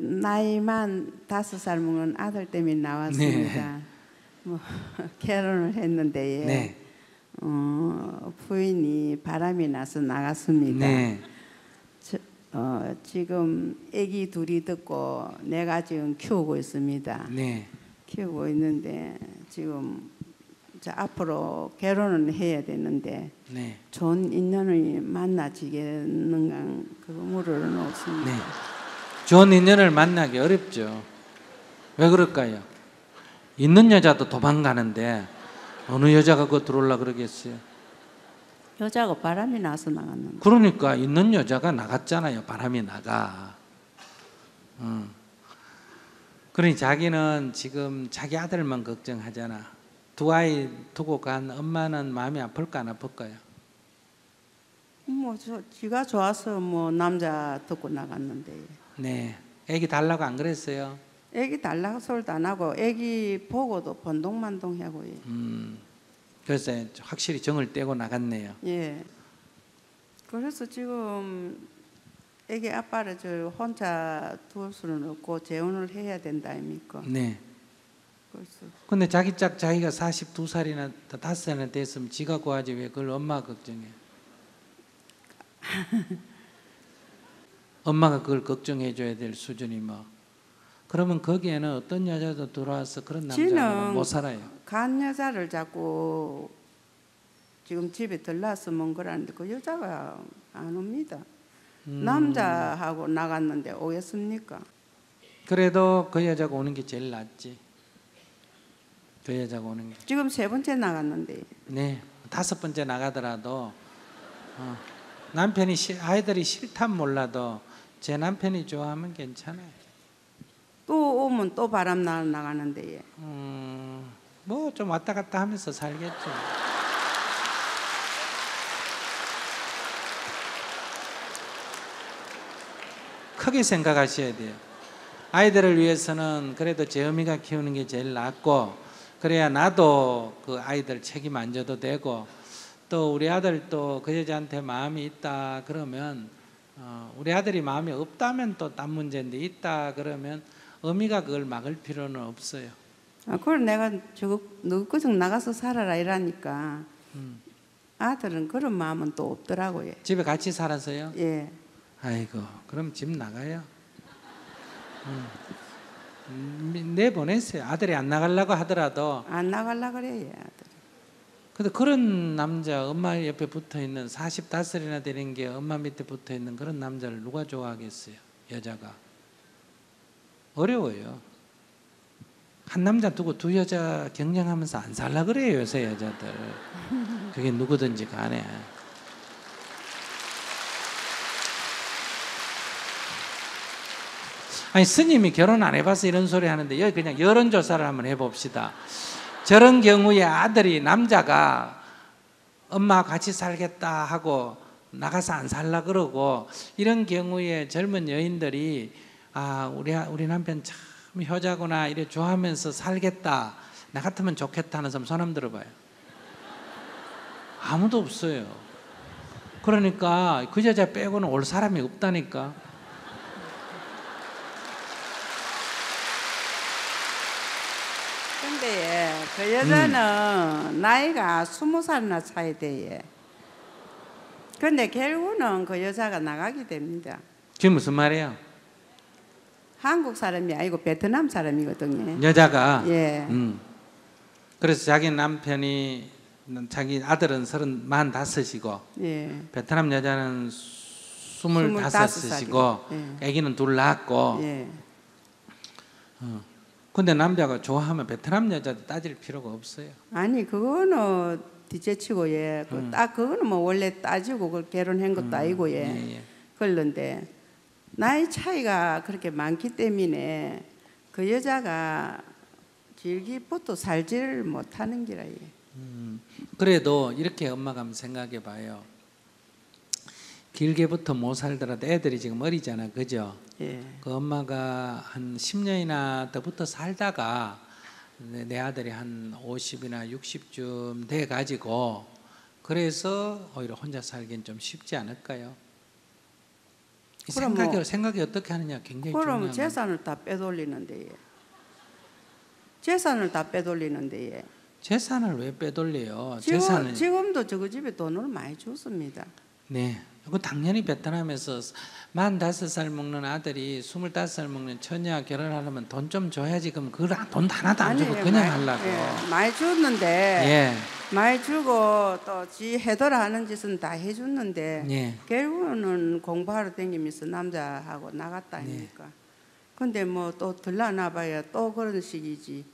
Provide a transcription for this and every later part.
나이만 5살 먹은 아들 때문에 나왔습니다. 네. 뭐 결혼을 했는데 네. 부인이 바람이 나서 나갔습니다. 네. 지금 아기 둘이 듣고 내가 지금 키우고 있습니다. 네. 키우고 있는데 지금 앞으로 결혼을 해야 되는데 네. 좋은 인연을 만나지겠는가 그 물어는 없습니다. 네. 좋은 인연을 만나기 어렵죠. 왜 그럴까요? 있는 여자도 도망가는데 어느 여자가 그거 들어올라 그러겠어요? 여자가 바람이 나서 나갔는데. 그러니까 있는 여자가 나갔잖아요. 바람이 나가. 그러니 자기는 지금 자기 아들만 걱정하잖아. 두 아이 두고 간 엄마는 마음이 아플까 안 아플까요? 지가 좋아서 남자 듣고 나갔는데. 네. 애기 달라고 안 그랬어요? 애기 달라고 소리도 안 하고 애기 보고도 번동만동하고. 그래서 확실히 정을 떼고 나갔네요. 예. 그래서 지금 애기 아빠를 저 혼자 둘 수는 없고 재혼을 해야 된다 아닙니까? 네. 그래서 근데 자기가 42살이나 5살이나 됐으면 지가 구하지 왜 그걸 엄마가 걱정해? 엄마가 그걸 걱정해 줘야 될 수준이 뭐. 그러면 거기에는 어떤 여자도 들어와서 그런 남자는 못 살아요. 간 여자를 자꾸 지금 집에 들러왔으면 그러는데 그 여자가 안 옵니다. 남자하고 나갔는데 오겠습니까? 그래도 그 여자가 오는 게 제일 낫지. 그 여자가 오는 게. 지금 3번째 나갔는데. 네. 5번째 나가더라도 남편이 아이들이 싫단 몰라도 제 남편이 좋아하면 괜찮아요. 또 오면 또 바람 나가는데. 뭐 좀 왔다 갔다 하면서 살겠죠. 크게 생각하셔야 돼요. 아이들을 위해서는 그래도 제 어미가 키우는 게 제일 낫고, 그래야 나도 그 아이들 책임 안 져도 되고, 또 우리 아들도 그 여자한테 마음이 있다 그러면 우리 아들이 마음이 없다면 또 딴 문제인데 있다 그러면 어미가 그걸 막을 필요는 없어요. 그걸 내가 너 그정 나가서 살아라 이라니까 아들은 그런 마음은 또 없더라고요. 집에 같이 살아서요? 예. 아이고, 그럼 집 나가요. 내보냈어요. 아들이 안 나가려고 하더라도. 안 나가려고 그래요, 아들이. 근데 그런 남자, 엄마 옆에 붙어 있는 45살이나 되는 게 엄마 밑에 붙어 있는 그런 남자를 누가 좋아하겠어요? 여자가. 어려워요. 한 남자 두고 두 여자 경쟁하면서 안 살라 그래요, 요새 여자들. 그게 누구든지 간에. 아니, 스님이 결혼 안 해봐서 이런 소리 하는데 여기 그냥 여론조사를 한번 해봅시다. 저런 경우에 아들이 남자가 엄마 같이 살겠다 하고 나가서 안 살라 그러고, 이런 경우에 젊은 여인들이 우리 남편 참 효자구나 이래 좋아하면서 살겠다, 나 같으면 좋겠다 하는 사람 손 한번 들어봐요. 아무도 없어요. 그러니까 그 여자 빼고는 올 사람이 없다니까. 근데 그 여자는 나이가 20살이나 차이 돼요. 근데 결국은 그 여자가 나가게 됩니다. 그게 무슨 말이에요? 한국 사람이 아니고 베트남 사람이거든요. 여자가. 예. 그래서 자기 남편이, 자기 아들은 45이고 예. 베트남 여자는 25이고 예. 아기는 둘 낳았고. 예. 근데 남자가 좋아하면 베트남 여자도 따질 필요가 없어요. 아니 그거는 뒤제치고 예. 그거는 뭐 원래 따지고 그걸 결혼한 것도 아니고 예. 예. 그런데 나이 차이가 그렇게 많기 때문에 그 여자가 질기부터 살지를 못하는 기라 예. 그래도 이렇게 엄마가 한번 생각해 봐요. 길게부터 못 살더라도 애들이 지금 어리잖아, 그죠? 예. 그 엄마가 한 10년이나 더 붙어 살다가 내 아들이 한 50이나 60쯤 돼 가지고, 그래서 오히려 혼자 살기는 좀 쉽지 않을까요? 그럼 뭐- 생각이 어떻게 하느냐 굉장히 그러면 중요한 재산을 다 빼돌리는데 예. 재산을 다 빼돌리는데 예. 재산을 왜 빼돌려요? 재산은 지금도 저거 집에 돈을 많이 줬습니다. 네. 그 당연히 베트남에서 45살 먹는 아들이 25살 먹는 처녀와 결혼하려면 돈 좀 줘야지. 그럼 그걸 돈 하나도 안 주고 그냥 하려고. 많이 줬는데 예. 많이 주고 또 지 해더라 하는 짓은 다 해줬는데 예. 결국은 공부하러 다니면서 남자하고 나갔다 아닙니까? 근데 뭐 또 들러나 봐야 또 그런 식이지.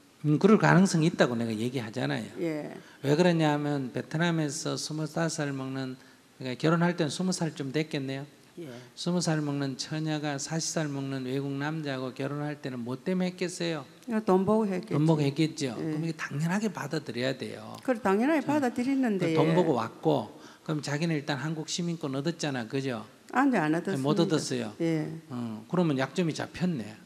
그럴 가능성이 있다고 내가 얘기하잖아요. 예. 왜 그러냐면 베트남에서 25살 먹는 그러니까 결혼할 때는 20살쯤 됐겠네요. 예. 20살 먹는 처녀가 40살 먹는 외국 남자하고 결혼할 때는 뭐 때문에 했겠어요? 이거 돈 보고 했겠지. 돈 보고 했겠죠. 그럼 이게 당연하게 받아들여야 돼요. 그걸 당연하게 받아들이는데 돈 보고 왔고 그럼 자기는 일단 한국 시민권 얻었잖아, 그죠? 안돼 안 얻었습니다. 못 얻었어요. 예. 그러면 약점이 잡혔네.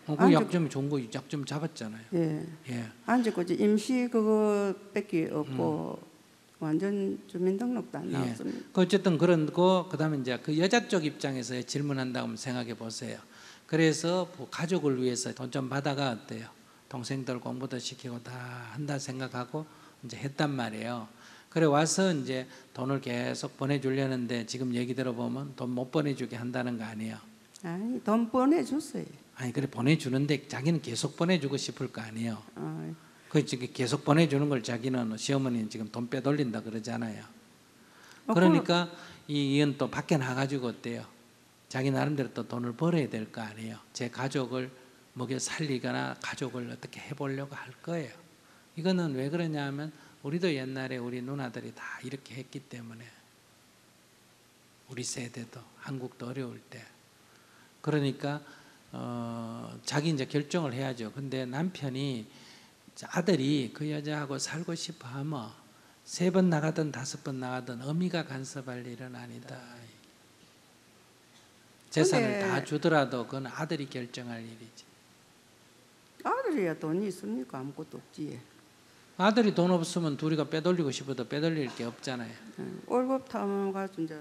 그 아니, 약점이 좋은 거 약점 잡았잖아요. 예. 예. 안지고 임시 그거밖에 없고 완전 주민등록도 안 나왔습니다. 그 어쨌든 그런 거 그다음에 이제 그 여자 쪽 입장에서 질문한다고 생각해 보세요. 그래서 뭐 가족을 위해서 돈 좀 받아가 어때요? 동생들 공부도 시키고 다 한다 생각하고 이제 했단 말이에요. 그래 와서 이제 돈을 계속 보내주려는데 지금 얘기 들어보면 돈 못 보내주게 한다는 거 아니에요? 아니 돈 보내줬어요. 아니 그래 보내주는데 자기는 계속 보내주고 싶을 거 아니에요? 그 지금 계속 보내주는 걸 자기는 시어머니는 지금 돈 빼돌린다 그러잖아요. 그러니까 이 이은 또 밖에 나가지고 어때요? 자기 나름대로 또 돈을 벌어야 될 거 아니에요. 제 가족을 먹여 살리거나 가족을 어떻게 해보려고 할 거예요. 이거는 왜 그러냐면 우리도 옛날에 우리 누나들이 다 이렇게 했기 때문에 우리 세대도 한국도 어려울 때 그러니까 자기 이제 결정을 해야죠. 근데 남편이 아들이 그 여자하고 살고 싶어 하면 3번 나가든 5번 나가든 어미가 간섭할 일은 아니다. 재산을 다 주더라도 그건 아들이 결정할 일이지. 아들이야 돈이 있습니까? 아무것도 없지. 아들이 돈 없으면 둘이가 빼돌리고 싶어도 빼돌릴 게 없잖아요. 월급 타가지고 이제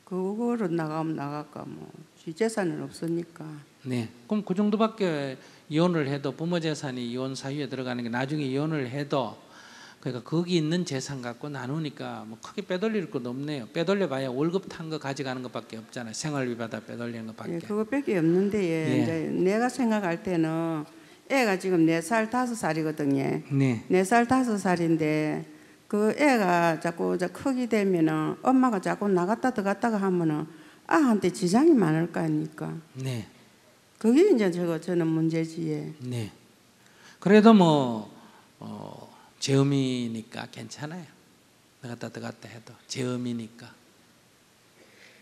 그거로 나가면 나갈까 뭐 재산은 없으니까. 네, 그럼 그 정도밖에 이혼을 해도 부모 재산이 이혼 사유에 들어가는 게 나중에 이혼을 해도 그러니까 거기 있는 재산 갖고 나누니까 뭐 크게 빼돌릴 것도 없네요. 빼돌려봐야 월급 탄 거 가져가는 것밖에 없잖아요. 생활비 받아 빼돌리는 것밖에. 예, 그거밖에 없는데 예. 이제 내가 생각할 때는 애가 지금 4살 5살이거든요. 네. 4살 5살인데 그 애가 자꾸 크게 되면은 엄마가 자꾸 나갔다 들어갔다가 하면은 아한테 지장이 많을 거 아닙니까? 네. 그게 이제 저는 문제지. 예. 네. 그래도 뭐 재음이니까 괜찮아요. 나갔다 들어갔다 해도 재음이니까.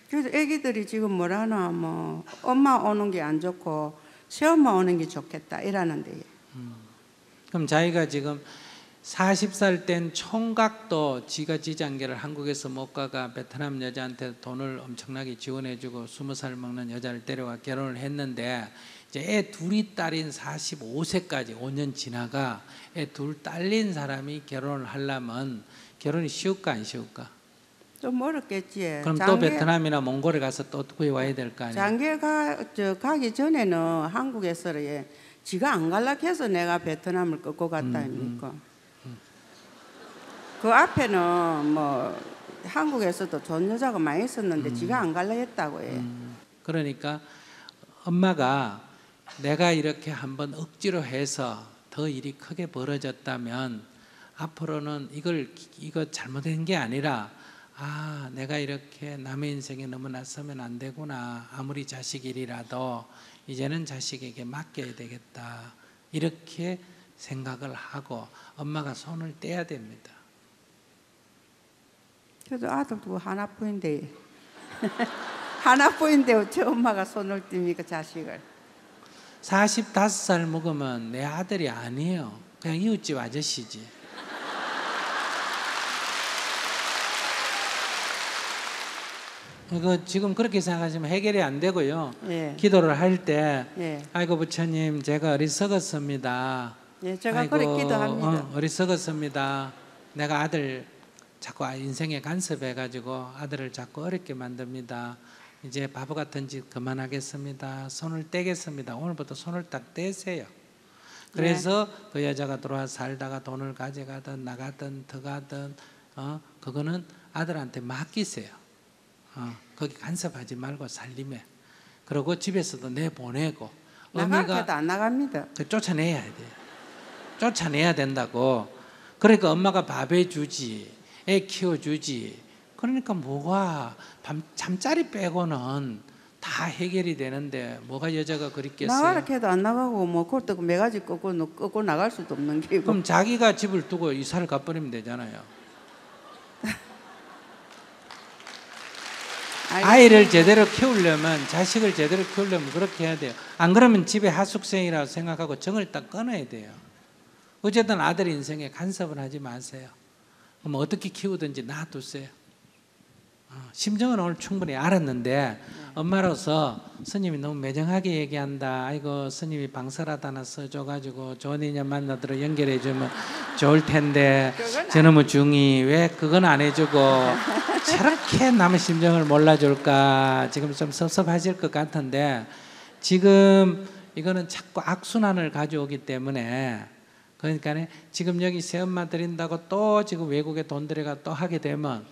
그래서 애기들이 지금 뭐라나 뭐 엄마 오는 게 안 좋고 시엄마 오는 게 좋겠다 이러는데. 그럼 자기가 지금 40살 땐 총각도 지가 지장계를 한국에서 못 가가 베트남 여자한테 돈을 엄청나게 지원해주고 20살 먹는 여자를 데려와 결혼을 했는데 이제 애 둘이 딸인 45세까지 5년 지나가 애 둘 딸린 사람이 결혼을 하려면 결혼이 쉬울까 안 쉬울까? 좀 어렵겠지. 그럼 또 베트남이나 몽골에 가서 또 구해와야 될 거 아니에요? 장계가 가기 전에는 한국에서 지가 안 갈라 해서 내가 베트남을 끌고 갔다 아닙니까? 그 앞에는 뭐 한국에서도 좋은 여자가 많이 있었는데 지가 안 갈라 했다고 해. 그러니까 엄마가 내가 이렇게 한번 억지로 해서 더 일이 크게 벌어졌다면 앞으로는 이거 잘못된 게 아니라 아 내가 이렇게 남의 인생에 너무 나서면 안 되구나. 아무리 자식 일이라도 이제는 자식에게 맡겨야 되겠다. 이렇게 생각을 하고 엄마가 손을 떼야 됩니다. 그래도 아들도 하나뿐인데 하나뿐인데 어째 엄마가 손을 띱니까 자식을. 45살 먹으면 내 아들이 아니에요. 그냥 이웃집 아저씨지. 이거 지금 그렇게 생각하시면 해결이 안 되고요. 예. 기도를 할 때 예. 아이고 부처님 제가 어리석었습니다. 예, 제가 그렇게 기도합니다. 어리석었습니다. 내가 아들 자꾸 인생에 간섭해가지고 아들을 자꾸 어렵게 만듭니다. 이제 바보 같은 짓 그만하겠습니다. 손을 떼겠습니다. 오늘부터 손을 딱 떼세요. 그래서 그 여자가 들어와 살다가 돈을 가져가든 나가든 들어가든 그거는 아들한테 맡기세요. 거기 간섭하지 말고 살림에. 그리고 집에서도 내보내고. 나가게도 안 나갑니다. 쫓아내야 돼요. 쫓아내야 된다고. 그러니까 엄마가 밥 해주지, 애 키워주지. 그러니까 뭐가 잠자리 빼고는 다 해결이 되는데 뭐가 여자가 그립겠어요? 나가라 해도 안 나가고 뭐 그것도 매가지 꺾고 나갈 수도 없는 게고. 그럼 자기가 집을 두고 이사를 가버리면 되잖아요. 아이를 제대로 키우려면, 자식을 제대로 키우려면 그렇게 해야 돼요. 안 그러면 집에 하숙생이라고 생각하고 정을 딱 끊어야 돼요. 어쨌든 아들 인생에 간섭을 하지 마세요. 그럼 어떻게 키우든지 놔두세요. 심정은 오늘 충분히 알았는데 엄마로서 스님이 너무 매정하게 얘기한다. 아이고 스님이 방설 하나 써줘가지고 좋은 인연 만나도록 연결해주면 좋을 텐데 저놈의 중이 왜 그건 안 해주고 저렇게 남의 심정을 몰라줄까. 지금 좀 섭섭하실 것 같은데 지금 이거는 자꾸 악순환을 가져오기 때문에, 그러니까 지금 여기 새엄마 드린다고 또 지금 외국에 돈 들여가 또 하게 되면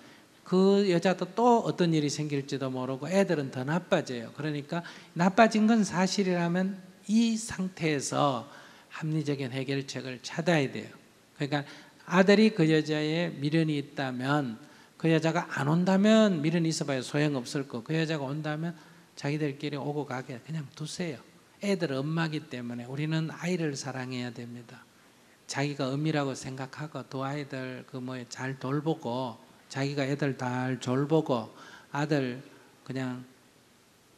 그 여자도 또 어떤 일이 생길지도 모르고 애들은 더 나빠져요. 그러니까 나빠진 건 사실이라면 이 상태에서 합리적인 해결책을 찾아야 돼요. 그러니까 아들이 그 여자의 미련이 있다면, 그 여자가 안 온다면 미련이 있어봐야 소용없을 거. 그 여자가 온다면 자기들끼리 오고 가게 그냥 두세요. 애들 엄마기 때문에 우리는 아이를 사랑해야 됩니다. 자기가 엄이라고 생각하고 두 아이들 잘 돌보고, 자기가 애들 잘 돌보고 아들 그냥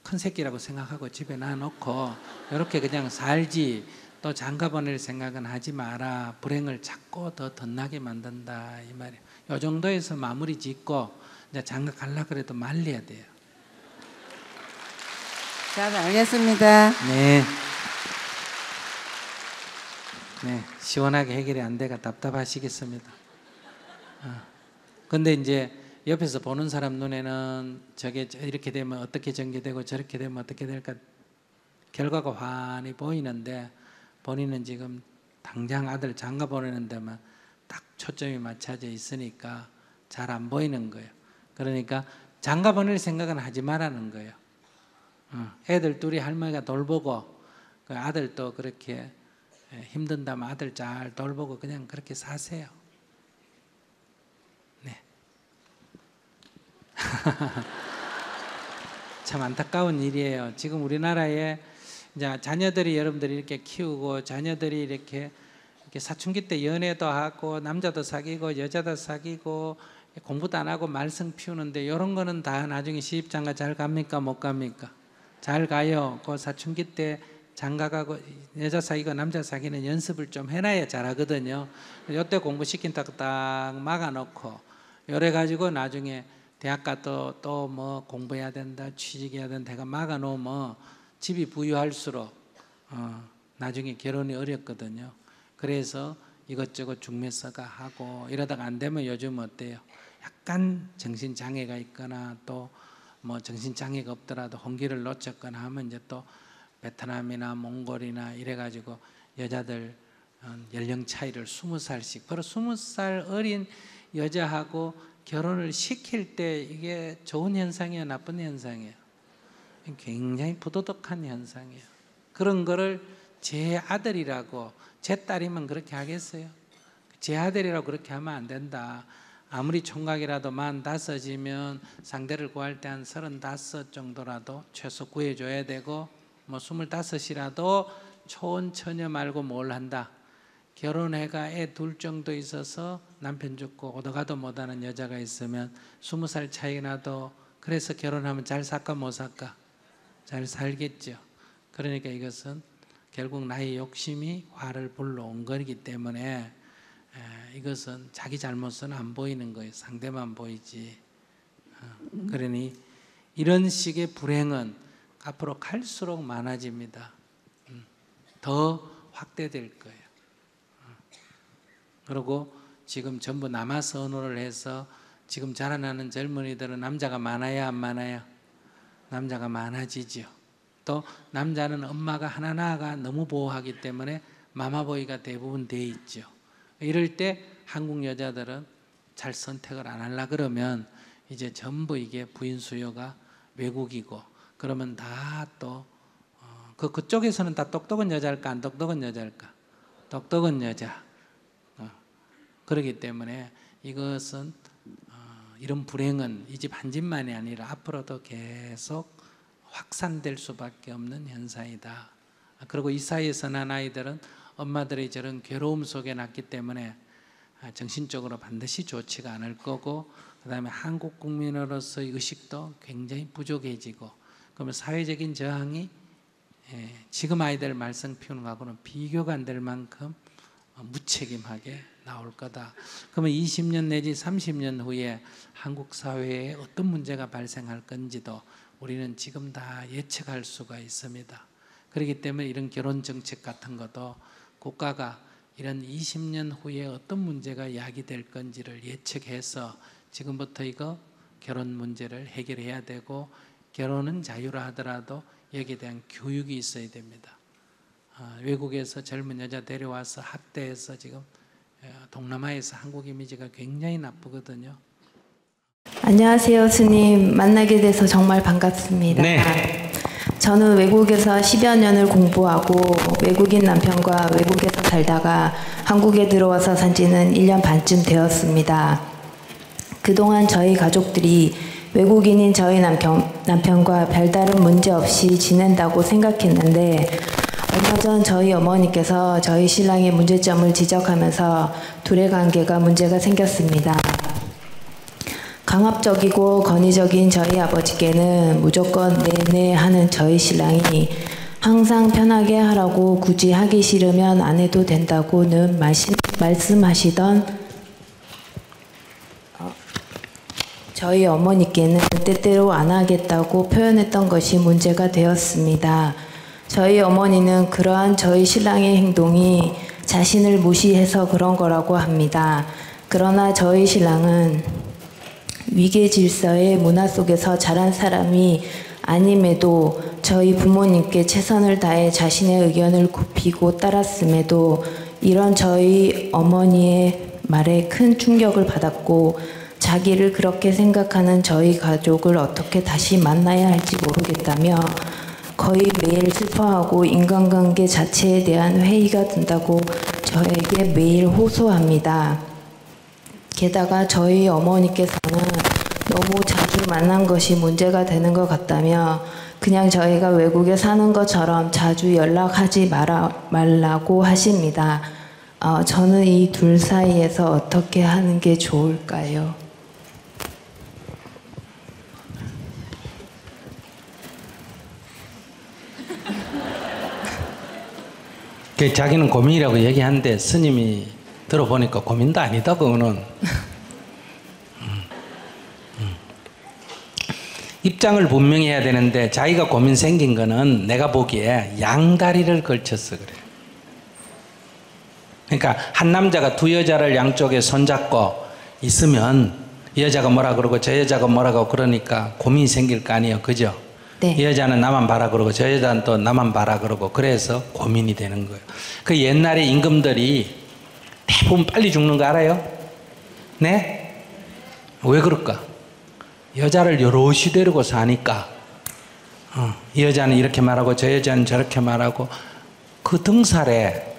큰 새끼라고 생각하고 집에 놔놓고 이렇게 그냥 살지, 또 장가 보낼 생각은 하지 마라. 불행을 자꾸 더 덧나게 만든다 이 말이에요. 이 정도에서 마무리 짓고 이제 장가 가려고 그래도 말려야 돼요. 잘 알겠습니다. 네. 네, 시원하게 해결이 안 돼가 답답하시겠습니다. 근데 이제 옆에서 보는 사람 눈에는 저게 이렇게 되면 어떻게 전개되고 저렇게 되면 어떻게 될까 결과가 환히 보이는데, 본인은 지금 당장 아들 장가 보내는 데만 딱 초점이 맞춰져 있으니까 잘 안 보이는 거예요. 그러니까 장가 보낼 생각은 하지 말라는 거예요. 애들 둘이 할머니가 돌보고, 그 아들도 그렇게 힘든다면 아들 잘 돌보고 그냥 그렇게 사세요. 네. 참 안타까운 일이에요. 지금 우리나라에 이제 자녀들이, 여러분들이 이렇게 키우고 자녀들이 이렇게 사춘기 때 연애도 하고 남자도 사귀고 여자도 사귀고 공부도 안 하고 말썽 피우는데, 이런 거는 다 나중에 시집장가 잘 갑니까 못 갑니까? 잘 가요. 그 사춘기 때 장가가고 여자 사귀고 남자 사귀는 연습을 좀 해놔야 잘하거든요. 이때 공부시킨다고 딱 막아놓고 이래 가지고 나중에 대학 가도 또 뭐 공부해야 된다, 취직해야 된다 해가 막아놓으면 집이 부유할수록 나중에 결혼이 어렵거든요. 그래서 이것저것 중매서가 하고 이러다가 안 되면 요즘 어때요? 약간 정신장애가 있거나 또 뭐 정신장애가 없더라도 홍기를 놓쳤거나 하면 이제 또 베트남이나 몽골이나 이래가지고 여자들 연령 차이를 20살씩, 바로 20살 어린 여자하고 결혼을 시킬 때 이게 좋은 현상이에요, 나쁜 현상이에요? 굉장히 부도덕한 현상이에요. 그런 거를 제 아들이라고, 제 딸이면 그렇게 하겠어요? 제 아들이라고 그렇게 하면 안 된다. 아무리 총각이라도 45이면 상대를 구할 때 한 35 정도라도 최소 구해줘야 되고, 뭐 25이라도 초혼처녀 말고 뭘 한다. 결혼해가 애 둘 정도 있어서 남편 죽고 오도가도 못하는 여자가 있으면 20살 차이 나도, 그래서 결혼하면 잘 살까 못 살까? 잘 살겠죠. 그러니까 이것은 결국 나의 욕심이 화를 불러온 거기 때문에 이것은 자기 잘못은 안 보이는 거예요. 상대만 보이지. 그러니 이런 식의 불행은 앞으로 갈수록 많아집니다. 더 확대될 거예요. 그리고 지금 전부 남아 선호를 해서 지금 자라나는 젊은이들은 남자가 많아야 안 많아요? 남자가 많아지죠. 또 남자는 엄마가 하나하나가 너무 보호하기 때문에 마마보이가 대부분 돼 있죠. 이럴 때 한국 여자들은 잘 선택을 안 하려 그러면 이제 전부 이게 부인 수요가 외국이고 그러면 다 또 그쪽에서는 다 똑똑한 여자일까 안 똑똑한 여자일까? 똑똑한 여자. 그렇기 때문에 이것은 이런 불행은 이 집 한 집만이 아니라 앞으로도 계속 확산될 수밖에 없는 현상이다. 그리고 이 사이에서 난 아이들은 엄마들이 저런 괴로움 속에 났기 때문에 정신적으로 반드시 좋지가 않을 거고 그 다음에 한국 국민으로서의 의식도 굉장히 부족해지고 그러면 사회적인 저항이 지금 아이들 말썽 피우는 거하고는 비교가 안 될 만큼 무책임하게 나올 거다. 그러면 20년 내지 30년 후에 한국 사회에 어떤 문제가 발생할 건지도 우리는 지금 다 예측할 수가 있습니다. 그렇기 때문에 이런 결혼 정책 같은 것도 국가가 이런 20년 후에 어떤 문제가 야기될 건지를 예측해서 지금부터 이거 결혼 문제를 해결해야 되고 결혼은 자유라 하더라도 여기에 대한 교육이 있어야 됩니다. 외국에서 젊은 여자 데려와서 학대해서 지금 동남아에서 한국 이미지가 굉장히 나쁘거든요. 안녕하세요, 스님. 만나게 돼서 정말 반갑습니다. 네. 저는 외국에서 10여 년을 공부하고 외국인 남편과 외국에서 살다가 한국에 들어와서 산 지는 1년 반쯤 되었습니다. 그동안 저희 가족들이 외국인인 저희 남편과 별다른 문제 없이 지낸다고 생각했는데 얼마 전 저희 어머니께서 저희 신랑의 문제점을 지적하면서 둘의 관계가 문제가 생겼습니다. 강압적이고 권위적인 저희 아버지께는 무조건 네네 하는 저희 신랑이 항상 편하게 하라고 굳이 하기 싫으면 안 해도 된다고는 말씀하시던 저희 어머니께는 때때로 안 하겠다고 표현했던 것이 문제가 되었습니다. 저희 어머니는 그러한 저희 신랑의 행동이 자신을 무시해서 그런 거라고 합니다. 그러나 저희 신랑은 위계 질서의 문화 속에서 자란 사람이 아님에도 저희 부모님께 최선을 다해 자신의 의견을 굽히고 따랐음에도 이런 저희 어머니의 말에 큰 충격을 받았고 자기를 그렇게 생각하는 저희 가족을 어떻게 다시 만나야 할지 모르겠다며 거의 매일 슬퍼하고 인간관계 자체에 대한 회의가 든다고 저에게 매일 호소합니다. 게다가 저희 어머니께서는 너무 자주 만난 것이 문제가 되는 것 같다며 그냥 저희가 외국에 사는 것처럼 자주 연락하지 말라고 하십니다. 저는 이 둘 사이에서 어떻게 하는 게 좋을까요? 자기는 고민이라고 얘기하는데 스님이 들어보니까 고민도 아니다 그거는. 입장을 분명히 해야 되는데 자기가 고민 생긴 거는 내가 보기에 양다리를 걸쳐서 그래. 그러니까 한 남자가 두 여자를 양쪽에 손잡고 있으면 이 여자가 뭐라 그러고 저 여자가 뭐라 그러고 그러니까 고민이 생길 거 아니에요, 그죠? 네. 이 여자는 나만 봐라 그러고 저 여자는 또 나만 봐라 그러고 그래서 고민이 되는 거예요. 그 옛날에 임금들이 대부분 빨리 죽는 거 알아요? 네? 왜 그럴까? 여자를 여럿이 데리고 사니까 이 여자는 이렇게 말하고 저 여자는 저렇게 말하고 그 등살에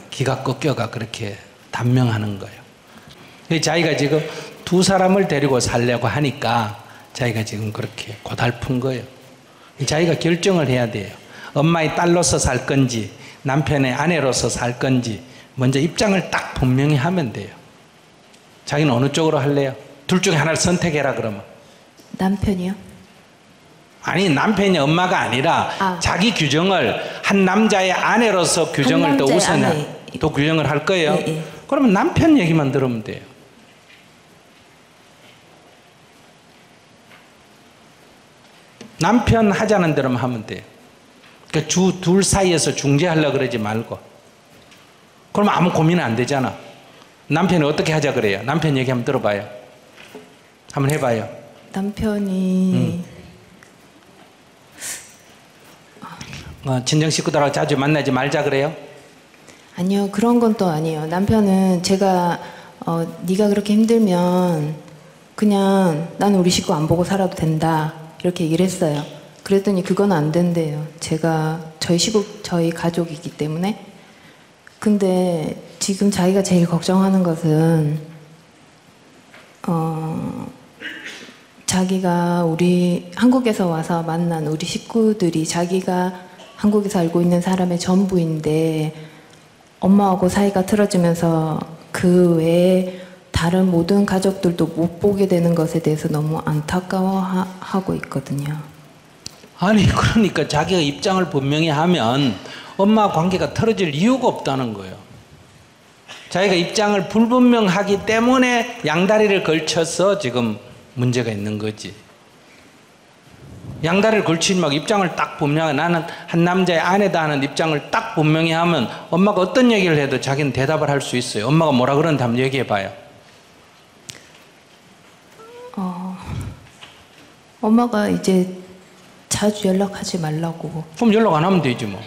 기가 꺾여가 그렇게 단명하는 거예요. 자기가 지금 두 사람을 데리고 살려고 하니까 자기가 지금 그렇게 고달픈 거예요. 자기가 결정을 해야 돼요. 엄마의 딸로서 살 건지 남편의 아내로서 살 건지 먼저 입장을 딱 분명히 하면 돼요. 자기는 어느 쪽으로 할래요? 둘 중에 하나를 선택해라 그러면. 남편이요? 아니 남편이 엄마가 아니라 자기 규정을 한 남자의 아내로서 규정을 또 우선 또 규정을 할 거예요. 예. 그러면 남편 얘기만 들으면 돼요. 남편 하자는 대로만 하면 돼요. 그러니까 둘 사이에서 중재하려고 그러지 말고. 그러면 아무 고민 안 되잖아. 남편이 어떻게 하자 그래요? 남편 얘기 한번 들어봐요. 한번 해봐요. 남편이 친정 식구들하고 자주 만나지 말자 그래요? 아니요, 그런 건 또 아니에요. 남편은 제가 네가 그렇게 힘들면 그냥 나는 우리 식구 안 보고 살아도 된다 이렇게 얘기를 했어요. 그랬더니 그건 안 된대요. 제가 저희 가족이기 때문에. 근데 지금 자기가 제일 걱정하는 것은 자기가 우리 한국에서 와서 만난 우리 식구들이 자기가 한국에서 알고 있는 사람의 전부인데 엄마하고 사이가 틀어지면서 그 외에 다른 모든 가족들도 못 보게 되는 것에 대해서 너무 안타까워하고 있거든요. 아니 그러니까 자기가 입장을 분명히 하면 엄마 관계가 틀어질 이유가 없다는 거예요. 자기가 입장을 불분명하기 때문에 양다리를 걸쳐서 지금 문제가 있는 거지. 양다리를 걸치지 말고 입장을 딱 분명하게 나는 한 남자의 아내다 하는 입장을 딱 분명히 하면 엄마가 어떤 얘기를 해도 자기는 대답을 할 수 있어요. 엄마가 뭐라 그러는지 한번 얘기해 봐요. 엄마가 이제 자주 연락하지 말라고. 그럼 연락 안 하면 되지 뭐.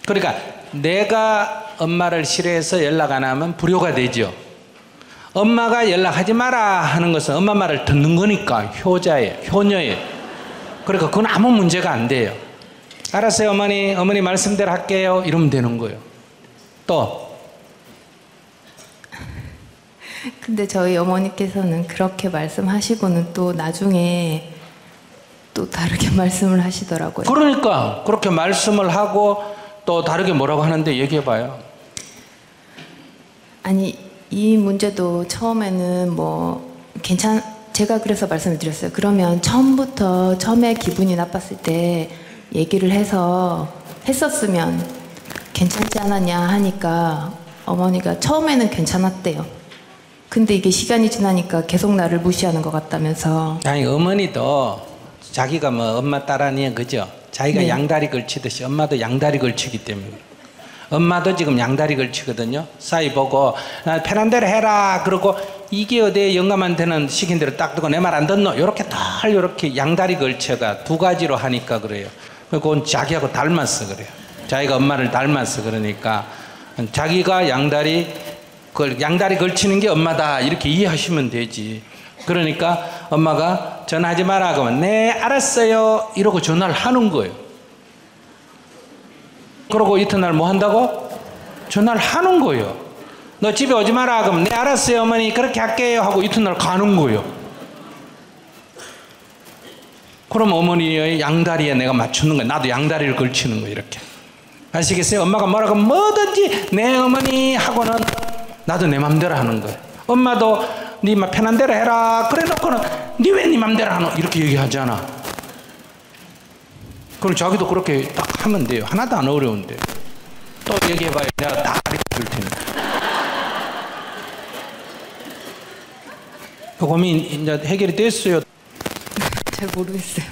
그러니까 내가 엄마를 싫어해서 연락 안 하면 불효가 되죠. 엄마가 연락하지 마라 하는 것은 엄마 말을 듣는 거니까 효자예요. 효녀예요. 그러니까 그건 아무 문제가 안 돼요. 알았어요 어머니 말씀대로 할게요 이러면 되는 거예요. 또 근데 저희 어머니께서는 그렇게 말씀하시고는 또 나중에 또 다르게 말씀을 하시더라고요. 그러니까 그렇게 말씀을 하고 또 다르게 뭐라고 하는데 얘기해 봐요. 아니 이 문제도 처음에는 뭐 제가 그래서 말씀을 드렸어요. 그러면 처음에 기분이 나빴을 때 얘기를 했었으면 괜찮지 않았냐 하니까 어머니가 처음에는 괜찮았대요. 근데 이게 시간이 지나니까 계속 나를 무시하는 것 같다면서. 아니 어머니도 자기가 뭐 엄마 딸 아니에요 그죠? 자기가 네. 양다리 걸치듯이 엄마도 양다리 걸치기 때문에 엄마도 지금 양다리 걸치거든요. 사이 보고 나 편한 대로 해라 그러고 이게 어디에 영감한테는 시킨 대로 딱 듣고 내 말 안 듣노 요렇게 딱 요렇게 양다리 걸쳐가 두 가지로 하니까 그래요. 그건 자기하고 닮았어 그래요. 자기가 엄마를 닮았어. 그러니까 자기가 양다리 걸치는 게 엄마다 이렇게 이해하시면 되지. 그러니까 엄마가 전화하지 마라 그러면 네 알았어요 이러고 전화를 하는 거예요. 그러고 이튿날 뭐 한다고? 전화를 하는 거예요. 너 집에 오지 마라 그러면 네 알았어요 어머니 그렇게 할게요 하고 이튿날 가는 거예요. 그럼 어머니의 양다리에 내가 맞추는 거예요. 나도 양다리를 걸치는 거예요. 이렇게 아시겠어요? 엄마가 뭐라고 하면 뭐든지 네 어머니 하고는 나도 내 맘대로 하는 거예요. 엄마도 네 맘 편한 대로 해라 그래 놓고는 네 왜 네 맘대로 하노 이렇게 얘기하잖아. 그럼 자기도 그렇게 딱 하면 돼요. 하나도 안 어려운데. 또 얘기해봐요. 내가 다 가르쳐줄 테니까. 그 고민 이제 해결이 됐어요? 잘 모르겠어요.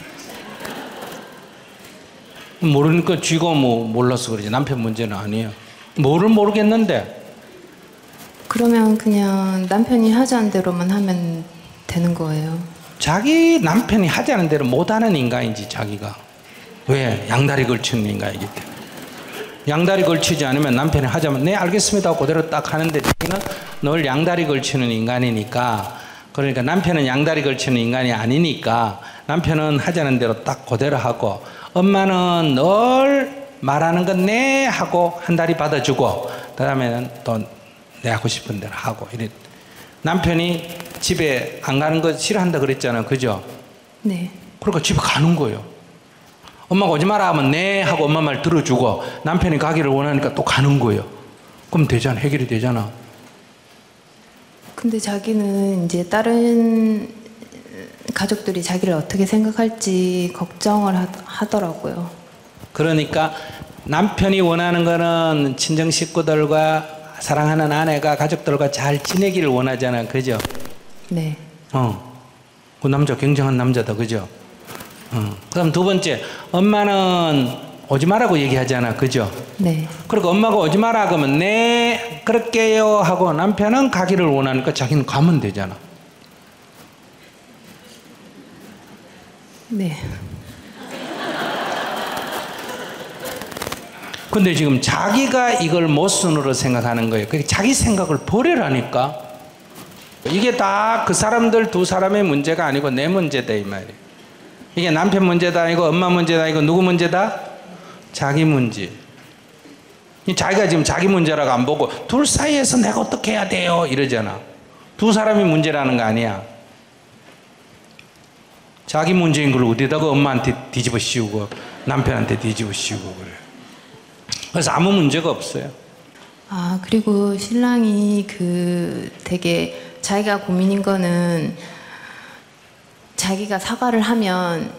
모르니까 쥐가 뭐 몰라서 그러지. 남편 문제는 아니에요. 뭐를 모르겠는데. 그러면 그냥 남편이 하자는 대로만 하면 되는 거예요. 자기 남편이 하자는 대로 못하는 인간인지 자기가. 왜? 양다리 걸치는 인간이기 때문에. 양다리 걸치지 않으면 남편이 하자면 네 알겠습니다 하고 그대로 딱 하는데 자기는 늘 양다리 걸치는 인간이니까. 그러니까 남편은 양다리 걸치는 인간이 아니니까 남편은 하자는 대로 딱 그대로 하고 엄마는 늘 말하는 건 네 하고 한 다리 받아주고 그다음에는 또 내 하고 싶은 대로 하고 이래. 남편이 집에 안 가는 거 싫어한다 그랬잖아 그죠? 네. 그러니까 집에 가는 거예요. 엄마가 오지 마라 하면 네 하고 엄마 말 들어주고 남편이 가기를 원하니까 또 가는 거예요. 그럼 되잖아. 해결이 되잖아. 근데 자기는 이제 다른 가족들이 자기를 어떻게 생각할지 걱정을 하더라고요. 그러니까 남편이 원하는 거는 친정 식구들과 사랑하는 아내가 가족들과 잘 지내기를 원하잖아. 그죠? 네. 그 남자 굉장한 남자다. 그죠? 그다음 두 번째, 엄마는 오지 마라고 얘기하잖아. 그죠? 네. 그러니까 엄마가 오지 마라 그러면 네 그럴게요 하고 남편은 가기를 원하니까 자기는 가면 되잖아. 네. 근데 지금 자기가 이걸 모순으로 생각하는 거예요. 그게 자기 생각을 버리라니까. 이게 다 그 사람들 두 사람의 문제가 아니고 내 문제다 이 말이에요. 이게 남편 문제다 아니고 엄마 문제다 아니고 누구 문제다? 자기 문제. 자기가 지금 자기 문제라고 안 보고 둘 사이에서 내가 어떻게 해야 돼요 이러잖아. 두 사람이 문제라는 거 아니야. 자기 문제인 걸 어디다가 엄마한테 뒤집어 씌우고 남편한테 뒤집어 씌우고 그래. 그래서 아무 문제가 없어요. 아, 그리고 신랑이 되게 자기가 고민인 거는 자기가 사과를 하면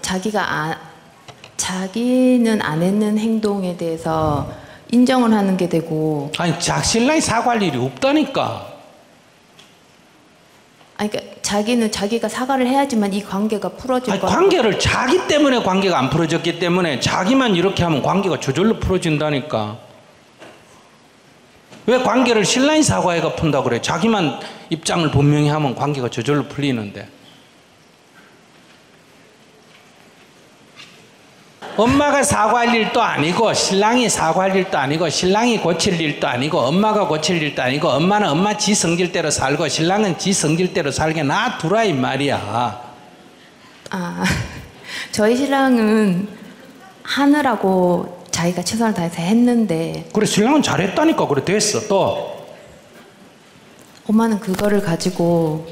자기는 안 했는 행동에 대해서 인정을 하는 게 되고. 아니, 신랑이 사과할 일이 없다니까. 아니, 그러니까 자기는 자기가 사과를 해야지만 이 관계가 풀어질 거라고. 관계를 자기 때문에 관계가 안 풀어졌기 때문에 자기만 이렇게 하면 관계가 저절로 풀어진다니까. 왜 관계를 신랑이 사과해가 푼다고 그래? 자기만 입장을 분명히 하면 관계가 저절로 풀리는데. 엄마가 사과할 일도 아니고 신랑이 사과할 일도 아니고 신랑이 고칠 일도 아니고 엄마가 고칠 일도 아니고 엄마는 엄마 지 성질대로 살고 신랑은 지 성질대로 살게 놔두라 이 말이야. 아, 저희 신랑은 하느라고 자기가 최선을 다해서 했는데. 그래, 신랑은 잘했다니까. 그래, 됐어. 또 엄마는 그거를 가지고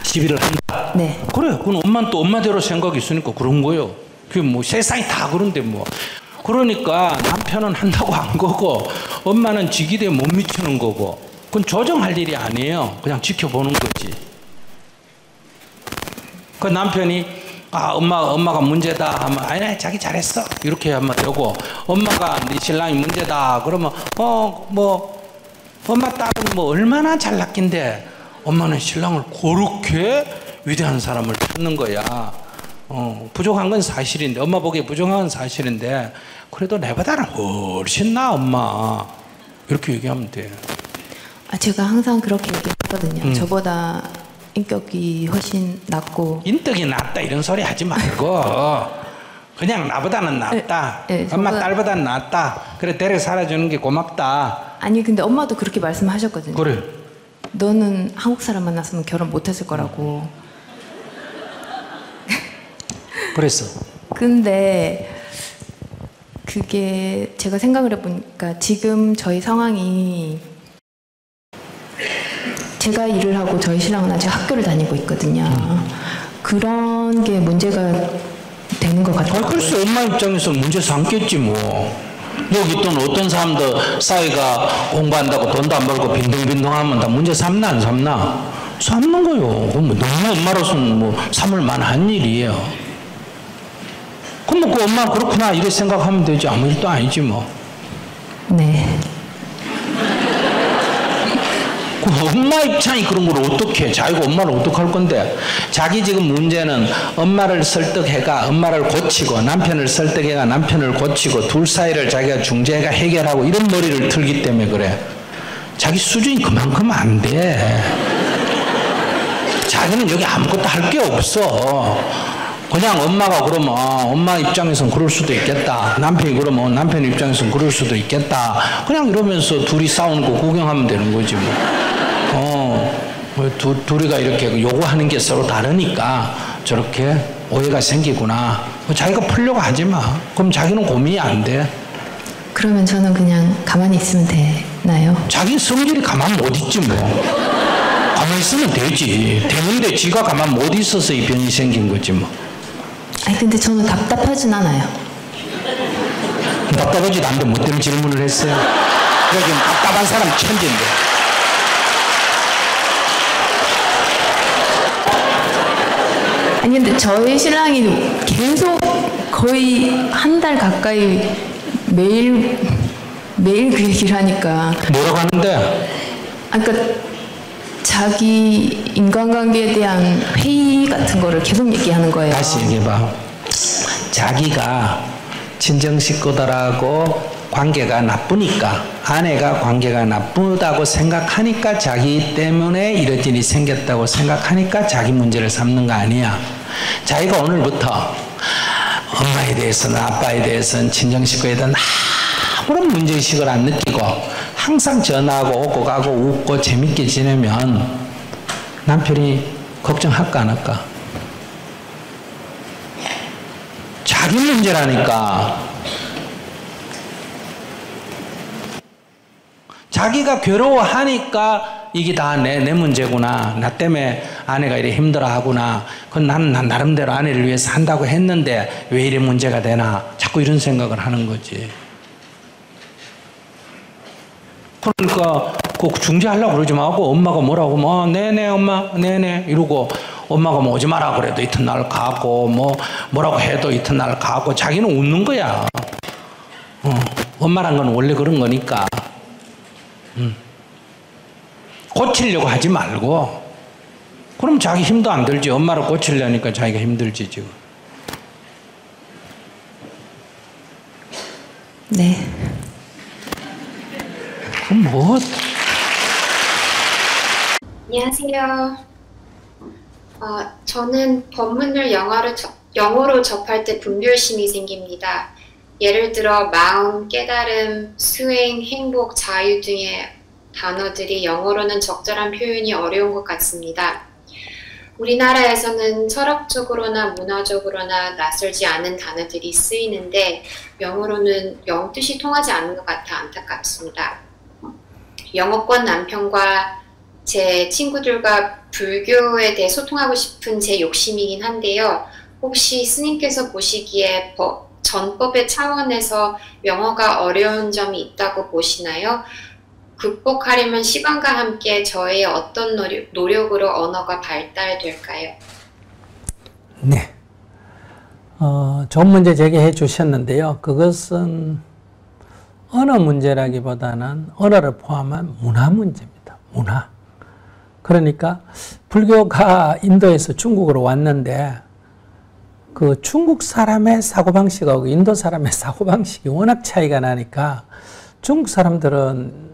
시비를 한다. 네. 그래, 그건 엄마는 또 엄마대로 생각이 있으니까 그런 거예요. 그게 뭐 세상이 다 그런데 뭐. 그러니까 남편은 한다고 한 거고 엄마는 지기대에 못 미치는 거고 그건 조정할 일이 아니에요. 그냥 지켜보는 거지. 그 남편이 엄마가 문제다 하면 아니 자기 잘했어 이렇게 하면 되고, 엄마가 네 신랑이 문제다 그러면 엄마 딸은 뭐 얼마나 잘났긴데 엄마는 신랑을 그렇게 위대한 사람을 찾는 거야. 부족한 건 사실인데, 엄마 보기에 부족한 건 사실인데 그래도 내보다는 훨씬 나 엄마 이렇게 얘기하면 돼. 제가 항상 그렇게 얘기하거든요. 저보다 인격이 훨씬 낮고. 인격이 낮다 이런 소리 하지 말고 그냥 나보다는 낫다. 네, 엄마 딸보다는 낫다. 그래 데려 살아주는 게 고맙다. 아니 근데 엄마도 그렇게 말씀하셨거든요. 그래. 너는 한국 사람 만났으면 결혼 못했을 거라고. 그랬어. 근데 그게 제가 생각을 해보니까 지금 저희 상황이, 제가 일을 하고 저희 신랑은 아직 학교를 다니고 있거든요. 그런 게 문제가 되는 것 같아요. 글쎄 엄마 입장에서 문제 삼겠지 뭐. 여기 있던 어떤 사람도 사회가 공부한다고 돈도 안 벌고 빈둥빈둥하면 다 문제 삼나 안 삼나? 삼는 거요. 그럼 뭐 너무 엄마로서는 뭐 삼을 만한 일이에요. 그럼 뭐 그 엄마 그렇구나 이렇게 생각하면 되지 아무 일도 아니지 뭐. 네. 그 엄마 입장이 그런 걸 어떻게 해? 자기가 엄마를 어떡할 건데? 자기 지금 문제는 엄마를 설득해가 엄마를 고치고 남편을 설득해가 남편을 고치고 둘 사이를 자기가 중재해가 해결하고 이런 머리를 틀기 때문에 그래. 자기 수준이 그만큼 안 돼. 자기는 여기 아무것도 할 게 없어. 그냥 엄마가 그러면 엄마 입장에서는 그럴 수도 있겠다. 남편이 그러면 남편 입장에서는 그럴 수도 있겠다. 그냥 이러면서 둘이 싸우는 거 구경하면 되는 거지 뭐. 둘이가 이렇게 요구하는 게 서로 다르니까 저렇게 오해가 생기구나. 자기가 풀려고 하지 마. 그럼 자기는 고민이 안 돼. 그러면 저는 그냥 가만히 있으면 되나요? 자기 성질이 가만 못 있지 뭐. 가만히 있으면 되지. 되는데 지가 가만 못 있어서 이 병이 생긴 거지 뭐. 아니 근데 저는 답답하진 않아요. 답답하지도 않은데 뭐 때문에 질문을 했어요? 그래 지금 답답한 사람 천재인데. 아니 근데 저희 신랑이 계속 거의 한 달 가까이 매일 그 얘기를 하니까. 뭐라고 하는데? 그러니까 자기 인간관계에 대한 회의 같은 거를 계속 얘기하는 거예요. 다시 얘기해봐. 자기가 친정 식구들하고 관계가 나쁘니까, 아내가 관계가 나쁘다고 생각하니까, 자기 때문에 이런 일이 생겼다고 생각하니까 자기 문제를 삼는 거 아니야. 자기가 오늘부터 엄마에 대해서는 아빠에 대해서는 친정 식구에 대한 아무런 문제의식을 안 느끼고 항상 전화하고 오고 가고 웃고 재밌게 지내면 남편이 걱정할까 안 할까? 자기 문제라니까. 자기가 괴로워하니까 이게 다 내 문제구나. 나 때문에 아내가 이래 힘들어하구나. 그건 난 나름대로 아내를 위해서 한다고 했는데 왜 이래 문제가 되나. 자꾸 이런 생각을 하는 거지. 그러니까 꼭 중재하려고 그러지 말고 엄마가 뭐라고 하면 네네 엄마 네네 이러고 엄마가 뭐 오지 마라 그래도 이튿날 가고 뭐라고 해도 이튿날 가고 자기는 웃는 거야. 엄마란 건 원래 그런 거니까. 고치려고 하지 말고. 그럼 자기 힘도 안 들지. 엄마를 고치려니까 자기가 힘들지 지금. 네. 그럼 뭐. 안녕하세요. 저는 법문을 영어로 접할 때 분별심이 생깁니다. 예를 들어 마음, 깨달음, 수행, 행복, 자유 등의 단어들이 영어로는 적절한 표현이 어려운 것 같습니다. 우리나라에서는 철학적으로나 문화적으로나 낯설지 않은 단어들이 쓰이는데 영어로는 영 뜻이 통하지 않는 것 같아 안타깝습니다. 영어권 남편과 제 친구들과 불교에 대해 소통하고 싶은 제 욕심이긴 한데요. 혹시 스님께서 보시기에 전법의 차원에서 영어가 어려운 점이 있다고 보시나요? 극복하려면 시간과 함께 저의 어떤 노력으로 언어가 발달될까요? 네. 좋은 문제 제기해 주셨는데요. 그것은 언어 문제라기보다는 언어를 포함한 문화 문제입니다. 문화. 그러니까 불교가 인도에서 중국으로 왔는데 그 중국 사람의 사고방식하고 인도 사람의 사고방식이 워낙 차이가 나니까 중국 사람들은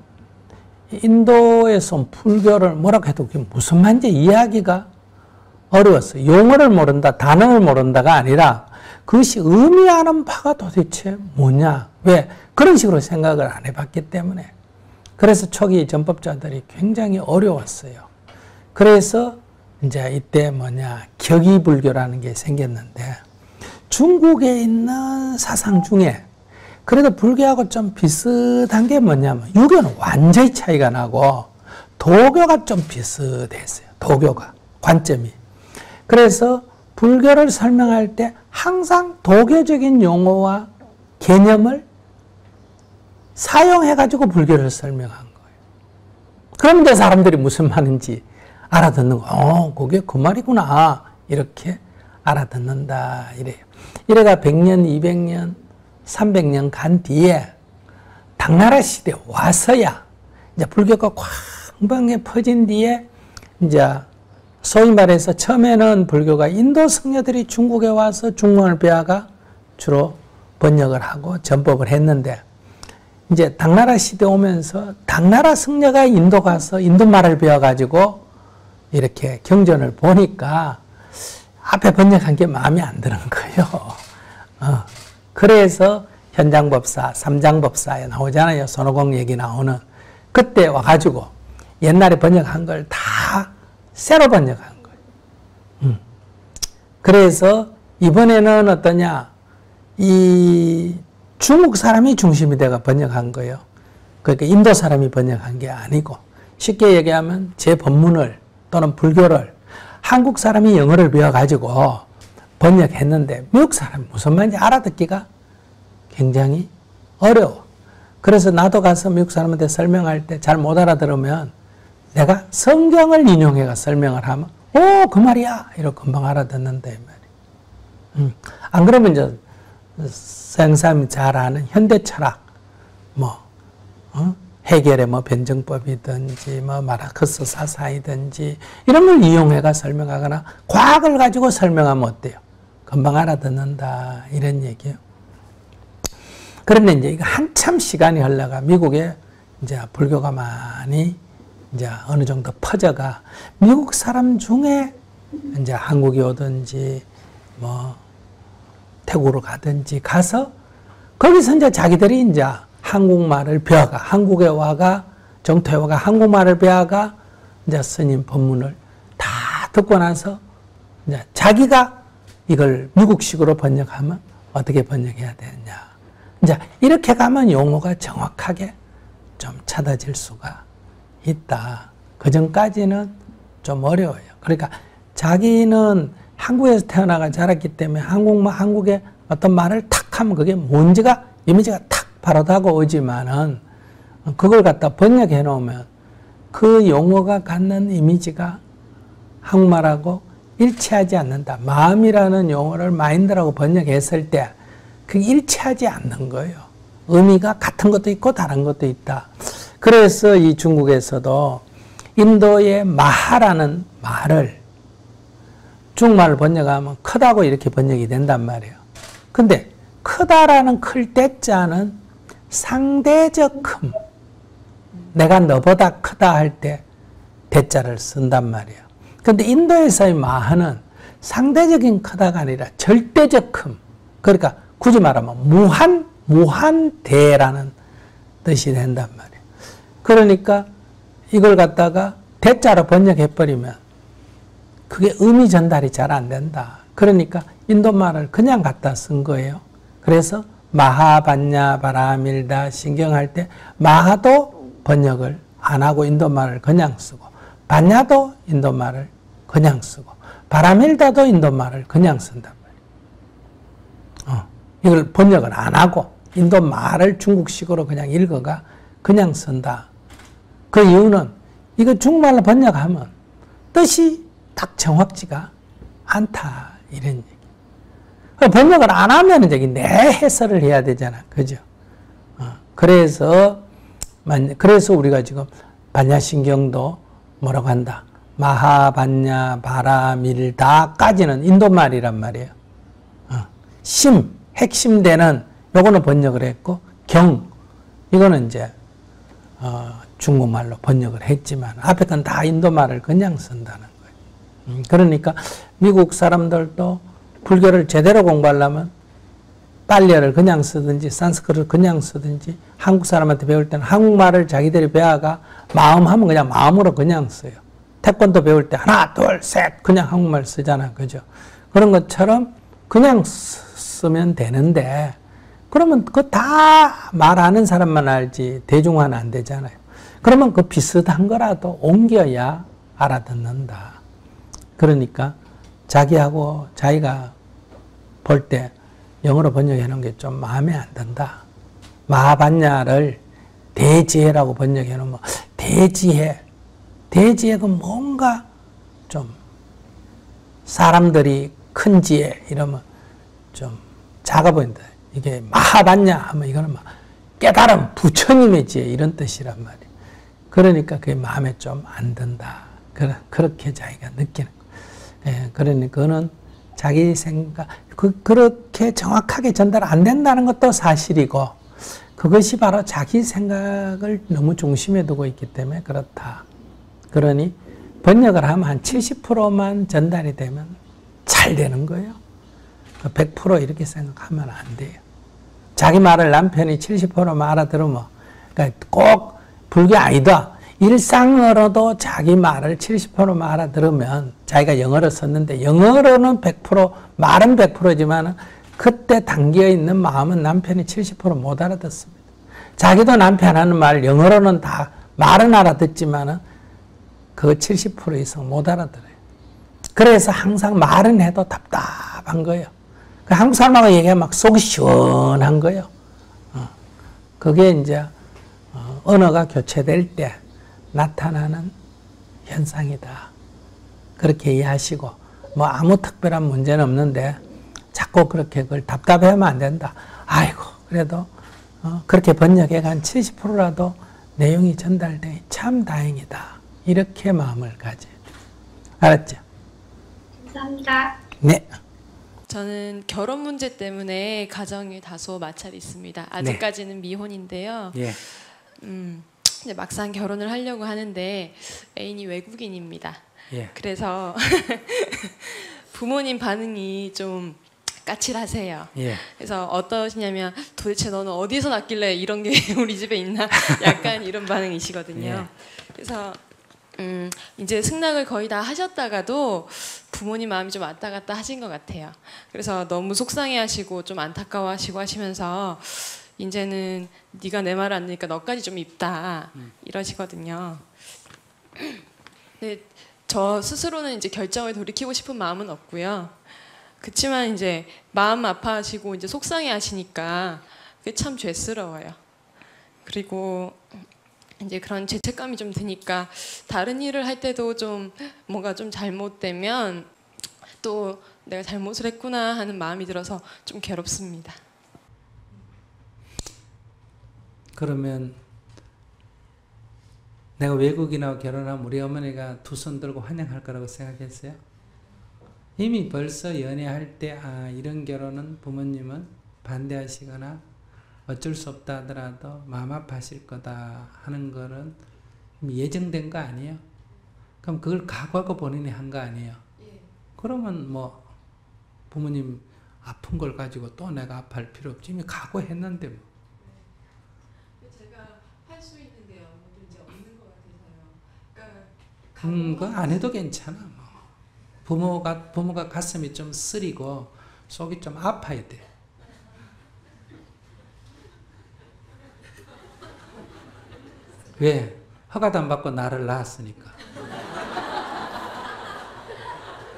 인도에서 온 불교를 뭐라고 해도 그게 무슨 말인지 이해하기가 어려웠어요. 용어를 모른다, 단어를 모른다가 아니라 그것이 의미하는 바가 도대체 뭐냐, 왜 그런 식으로 생각을 안 해봤기 때문에. 그래서 초기 전법자들이 굉장히 어려웠어요. 그래서 이제 이때 격의불교라는 게 생겼는데 중국에 있는 사상 중에 그래도 불교하고 좀 비슷한 게 뭐냐면 유교는 완전히 차이가 나고 도교가 좀 비슷했어요. 도교가 관점이. 그래서 불교를 설명할 때 항상 도교적인 용어와 개념을 사용해가지고 불교를 설명한 거예요. 그런데 사람들이 무슨 말인지 알아듣는 거. 그게 그 말이구나. 이렇게 알아듣는다. 이래요. 이래가 100년, 200년, 300년 간 뒤에 당나라 시대에 와서야 이제 불교가 광범위에 퍼진 뒤에 이제 소위 말해서 처음에는 불교가 인도 성녀들이 중국에 와서 중문을 배워가 주로 번역을 하고 전법을 했는데 이제 당나라 시대 오면서 당나라 성녀가 인도 가서 인도말을 배워가지고 이렇게 경전을 보니까 앞에 번역한 게 마음에 안 드는 거예요. 그래서 현장법사, 삼장법사에 나오잖아요. 손오공 얘기 나오는. 그때 와가지고 옛날에 번역한 걸 다 새로 번역한 거예요. 그래서 이번에는 어떠냐, 이 중국 사람이 중심이 돼가 번역한 거예요. 그러니까 인도 사람이 번역한 게 아니고 쉽게 얘기하면 제 법문을 또는 불교를 한국 사람이 영어를 배워가지고 번역했는데 미국 사람이 무슨 말인지 알아듣기가 굉장히 어려워. 그래서 나도 가서 미국 사람한테 설명할 때 잘 못 알아들으면 내가 성경을 인용해가 설명을 하면 그 말이야 이러고 금방 알아듣는데 말이야. 안 그러면 이제 서양 사람이 잘 아는 현대 철학 해결의 변정법이든지 마르크스 사상이든지 이런 걸 이용해가 설명하거나 과학을 가지고 설명하면 어때요? 금방 알아듣는다 이런 얘기예요. 그런데 이제 이거 한참 시간이 흘러가 미국에 이제 불교가 많이 이제 어느 정도 퍼져가 미국 사람 중에 이제 한국이 오든지 태국으로 가든지 가서 거기서 이제 자기들이 이제 한국말을 배워가, 한국에 와가, 정토에 와가 한국말을 배워가 이제 스님 법문을 다 듣고 나서 이제 자기가 이걸 미국식으로 번역하면 어떻게 번역해야 되느냐. 이제 이렇게 가면 용어가 정확하게 좀 찾아질 수가 있다. 그 전까지는 좀 어려워요. 그러니까 자기는 한국에서 태어나가 자랐기 때문에 한국의 어떤 말을 탁 하면 그게 뭔지가, 이미지가 탁 바로 다가오지만은 그걸 갖다 번역해 놓으면 그 용어가 갖는 이미지가 한국말하고 일치하지 않는다. 마음이라는 용어를 마인드라고 번역했을 때 그게 일치하지 않는 거예요. 의미가 같은 것도 있고 다른 것도 있다. 그래서 이 중국에서도 인도의 마하라는 말을 중국말을 번역하면 크다고 이렇게 번역이 된단 말이에요. 근데 크다라는 클 때자는 상대적 큼, 내가 너보다 크다 할 때 대자를 쓴단 말이에요. 근데 인도에서의 마하는 상대적인 크다가 아니라 절대적 큼, 그러니까 굳이 말하면 무한대라는 뜻이 된단 말이에요. 그러니까 이걸 갖다가 대자로 번역해버리면 그게 의미 전달이 잘 안 된다. 그러니까 인도말을 그냥 갖다 쓴 거예요. 그래서 마하반야 바라밀다 신경할 때 마하도 번역을 안 하고 인도말을 그냥 쓰고, 반야도 인도말을 그냥 쓰고, 바라밀다도 인도말을 그냥 쓴단 말이에요. 이걸 번역을 안 하고 인도말을 중국식으로 그냥 읽어가 그냥 쓴다. 그 이유는 이거 중국말로 번역하면 뜻이 딱 정확지가 않다, 이런 얘기. 번역을 안 하면 이제 내 해설을 해야 되잖아. 그죠? 그래서 우리가 지금 반야신경도 뭐라고 한다. 마하반야 바라밀다까지는 인도말이란 말이에요. 핵심되는 요거는 번역을 했고, 이거는 이제 중국말로 번역을 했지만 앞에 건 다 인도말을 그냥 쓴다는 거예요. 그러니까 미국 사람들도 불교를 제대로 공부하려면 빨리어를 그냥 쓰든지 산스크르트를 그냥 쓰든지, 한국 사람한테 배울 때는 한국말을 자기들이 배워가 마음하면 그냥 마음으로 그냥 써요. 태권도 배울 때 하나 둘 셋 그냥 한국말 쓰잖아. 그죠? 그런 것처럼 그냥 쓰면 되는데, 그러면 그거 다 말하는 사람만 알지 대중화는 안 되잖아요. 그러면 그 비슷한 거라도 옮겨야 알아듣는다. 그러니까 자기하고 자기가 볼 때 영어로 번역해 놓은 게 좀 마음에 안 든다. 마하반야를 대지혜라고 번역해 놓으면 대지혜가 뭔가 좀 사람들이 큰 지혜 이러면 좀 작아 보인다. 이게 마하반야 하면 이거는 막 깨달음, 부처님의 지혜 이런 뜻이란 말이에요. 그러니까 그게 마음에 좀 안 든다. 그렇게 자기가 느끼는 거예요. 예, 그러니까 그거는 자기 생각, 그렇게 정확하게 전달 안 된다는 것도 사실이고, 그것이 바로 자기 생각을 너무 중심에 두고 있기 때문에 그렇다. 그러니 번역을 하면 한 70%만 전달이 되면 잘 되는 거예요. 100% 이렇게 생각하면 안 돼요. 자기 말을 남편이 70%만 알아들으면, 그러니까 꼭 불교 아니다. 일상으로도 자기 말을 70%만 알아들으면, 자기가 영어를 썼는데 영어로는 100%, 말은 100%지만 그때 담겨 있는 마음은 남편이 70% 못 알아듣습니다. 자기도 남편 하는 말 영어로는 다 말은 알아듣지만 그거 70% 이상 못 알아들어요. 그래서 항상 말은 해도 답답한 거예요. 한국 사람하고 얘기하면 막 속이 시원한 거예요. 그게 이제 언어가 교체될 때 나타나는 현상이다. 그렇게 이해하시고, 뭐 아무 특별한 문제는 없는데 자꾸 그렇게 그걸 답답해하면 안 된다. 아이고, 그래도 그렇게 번역해간 70%라도 내용이 전달되니 참 다행이다. 이렇게 마음을 가져야 돼. 알았죠? 감사합니다. 네. 저는 결혼 문제 때문에 가정이 다소 마찰이 있습니다. 아직까지는 미혼인데요. 예. 이제 막상 결혼을 하려고 하는데 애인이 외국인입니다. 예. 그래서 부모님 반응이 좀 까칠하세요. 예. 그래서 어떠시냐면 도대체 너는 어디서 났길래 이런 게 우리 집에 있나 약간 이런 반응이시거든요. 예. 그래서 이제 승낙을 거의 다 하셨다가도 부모님 마음이 좀 왔다 갔다 하신 것 같아요. 그래서 너무 속상해하시고 좀 안타까워하시고 하시면서 이제는 네가 내 말을 안 들으니까 너까지 좀 입다 이러시거든요. 근데 저 스스로는 이제 결정을 돌이키고 싶은 마음은 없고요. 그렇지만 이제 마음 아파하시고 이제 속상해하시니까 그게 참 죄스러워요. 그리고 이제 그런 죄책감이 좀 드니까 다른 일을 할 때도 좀 뭔가 좀 잘못되면 또 내가 잘못을 했구나 하는 마음이 들어서 좀 괴롭습니다. 그러면 내가 외국인하고 결혼하면 우리 어머니가 두 손 들고 환영할 거라고 생각했어요? 이미 벌써 연애할 때 이런 결혼은 부모님은 반대하시거나 어쩔 수 없다 하더라도 마음 아파하실 거다 하는 거는 이미 예정된 거 아니에요? 그럼 그걸 각오하고 본인이 한 거 아니에요? 그러면 뭐 부모님 아픈 걸 가지고 또 내가 아파할 필요 없지. 이미 각오했는데 뭐. 제가 할 수 있는 게 아무도 이제 없는 것 같아서요. 그거 안 해도 괜찮아. 뭐. 부모가 가슴이 좀 쓰리고 속이 좀 아파야 돼. 왜? 허가도 안 받고 나를 낳았으니까.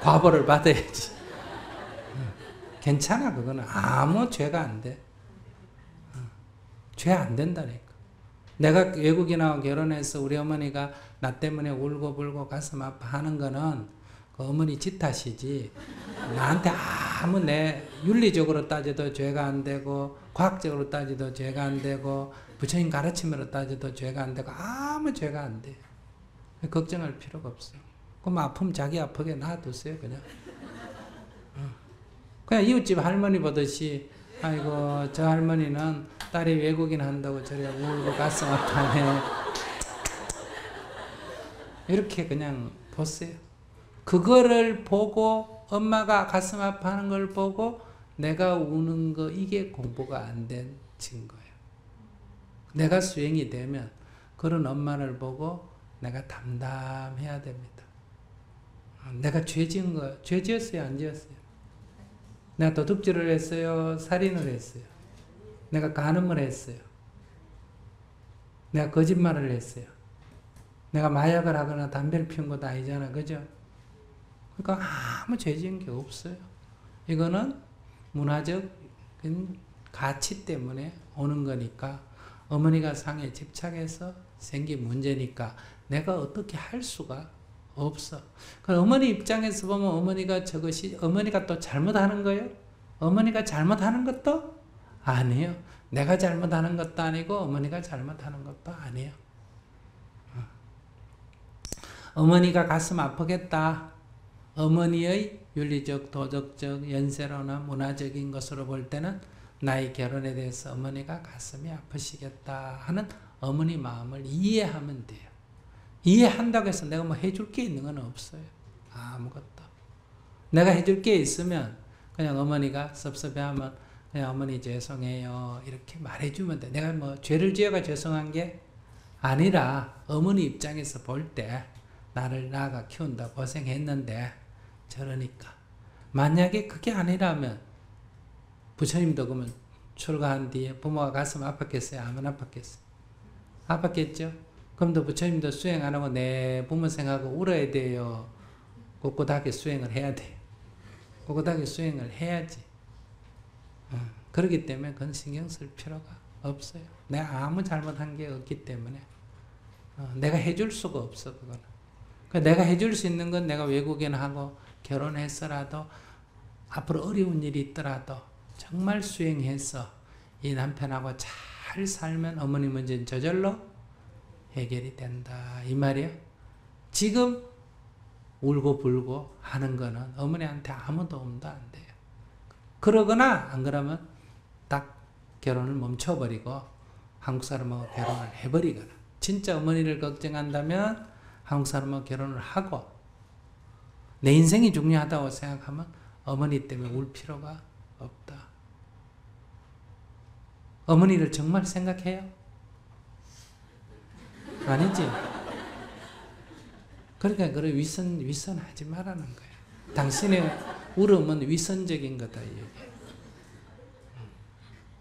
과보를 받아야지. 괜찮아, 그거는. 아무 죄가 안 돼. 죄 안 된다니까. 내가 외국인하고 결혼해서 우리 어머니가 나 때문에 울고 불고 가슴 아파하는 거는 그 어머니 짓 탓이지. 나한테 아무 내 윤리적으로 따져도 죄가 안 되고 과학적으로 따져도 죄가 안 되고 부처님 가르침으로 따져도 죄가 안 되고 아무 죄가 안 돼. 걱정할 필요가 없어. 그럼 아프면 자기 아프게 놔두세요, 그냥. 그냥 이웃집 할머니 보듯이 아이고 저 할머니는 딸이 외국인 한다고 저래 울고 가슴 아파하네. 이렇게 그냥 보세요. 그거를 보고 엄마가 가슴 아파하는 걸 보고 내가 우는 거 이게 공부가 안 된 증거예요. 내가 수행이 되면 그런 엄마를 보고 내가 담담해야 됩니다. 내가 죄 지은 거, 죄 지었어요? 안 지었어요? 내가 도둑질을 했어요? 살인을 했어요? 내가 간음을 했어요? 내가 거짓말을 했어요? 내가 마약을 하거나 담배를 피운 것도 아니잖아. 그죠? 그러니까 아무 죄 지은 게 없어요. 이거는 문화적인 가치 때문에 오는 거니까 어머니가 상에 집착해서 생긴 문제니까 내가 어떻게 할 수가 없어. 그럼 어머니 입장에서 보면 어머니가 저것이 어머니가 또 잘못하는 거예요? 어머니가 잘못하는 것도 아니에요. 내가 잘못하는 것도 아니고 어머니가 잘못하는 것도 아니에요. 어머니가 가슴 아프겠다. 어머니의 윤리적, 도덕적, 연세로나 문화적인 것으로 볼 때는 나의 결혼에 대해서 어머니가 가슴이 아프시겠다 하는 어머니 마음을 이해하면 돼요. 이해한다고 해서 내가 뭐 해줄 게 있는 건 없어요. 아무것도. 내가 해줄 게 있으면 그냥 어머니가 섭섭해하면 그냥 어머니 죄송해요 이렇게 말해주면 돼. 내가 뭐 죄를 지어가 죄송한 게 아니라 어머니 입장에서 볼 때 나를 낳아가 키운다 고생했는데 저러니까. 만약에 그게 아니라면 부처님도 그러면 출가한 뒤에 부모가 가슴 아팠겠어요? 안 아팠겠어요? 아팠겠죠? 그럼 또 부처님도 수행 안 하고 내 부모 생각하고 울어야 돼요? 꿋꿋하게 수행을 해야 돼요? 꿋꿋하게 수행을 해야지. 그렇기 때문에 그건 신경 쓸 필요가 없어요. 내가 아무 잘못한 게 없기 때문에 내가 해줄 수가 없어. 그거는. 내가 해줄 수 있는 건 내가 외국인하고 결혼해서라도 앞으로 어려운 일이 있더라도 정말 수행해서 이 남편하고 잘 살면 어머니 문제는 저절로 해결이 된다 이 말이에요. 지금 울고 불고 하는 거는 어머니한테 아무 도움도 안 돼요. 그러거나 안 그러면 딱 결혼을 멈춰버리고 한국 사람하고 결혼을 해버리거나 진짜 어머니를 걱정한다면 한국 사람하고 결혼을 하고 내 인생이 중요하다고 생각하면 어머니 때문에 울 필요가 없다. 어머니를 정말 생각해요? 아니지. 그러니까 그래 위선하지 말라는 거야. 당신의 울음은 위선적인 거다 이 얘기야.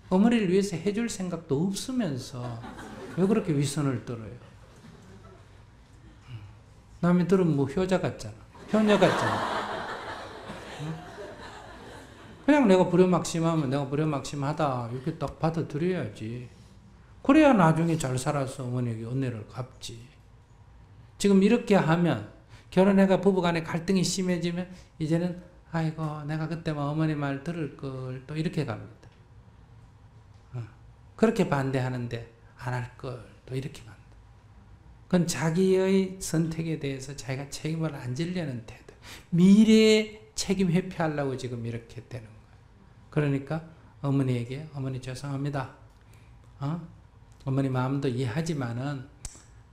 어머니를 위해서 해줄 생각도 없으면서 왜 그렇게 위선을 떨어요? 남이 들으면 뭐 효자 같잖아. 효녀 같잖아. 그냥 내가 불효막심하면 내가 불효막심하다 이렇게 딱 받아들여야지. 그래야 나중에 잘 살아서 어머니에게 은혜를 갚지. 지금 이렇게 하면 결혼해가 부부간에 갈등이 심해지면 이제는 아이고 내가 그때만 어머니 말 들을 걸 또 이렇게 갑니다. 그렇게 반대하는데 안 할 걸 또 이렇게 간다. 그건 자기의 선택에 대해서 자기가 책임을 안 지려는 태도. 미래에 책임 회피하려고 지금 이렇게 되는 거예요. 그러니까 어머니에게 어머니 죄송합니다. 어머니 마음도 이해하지만은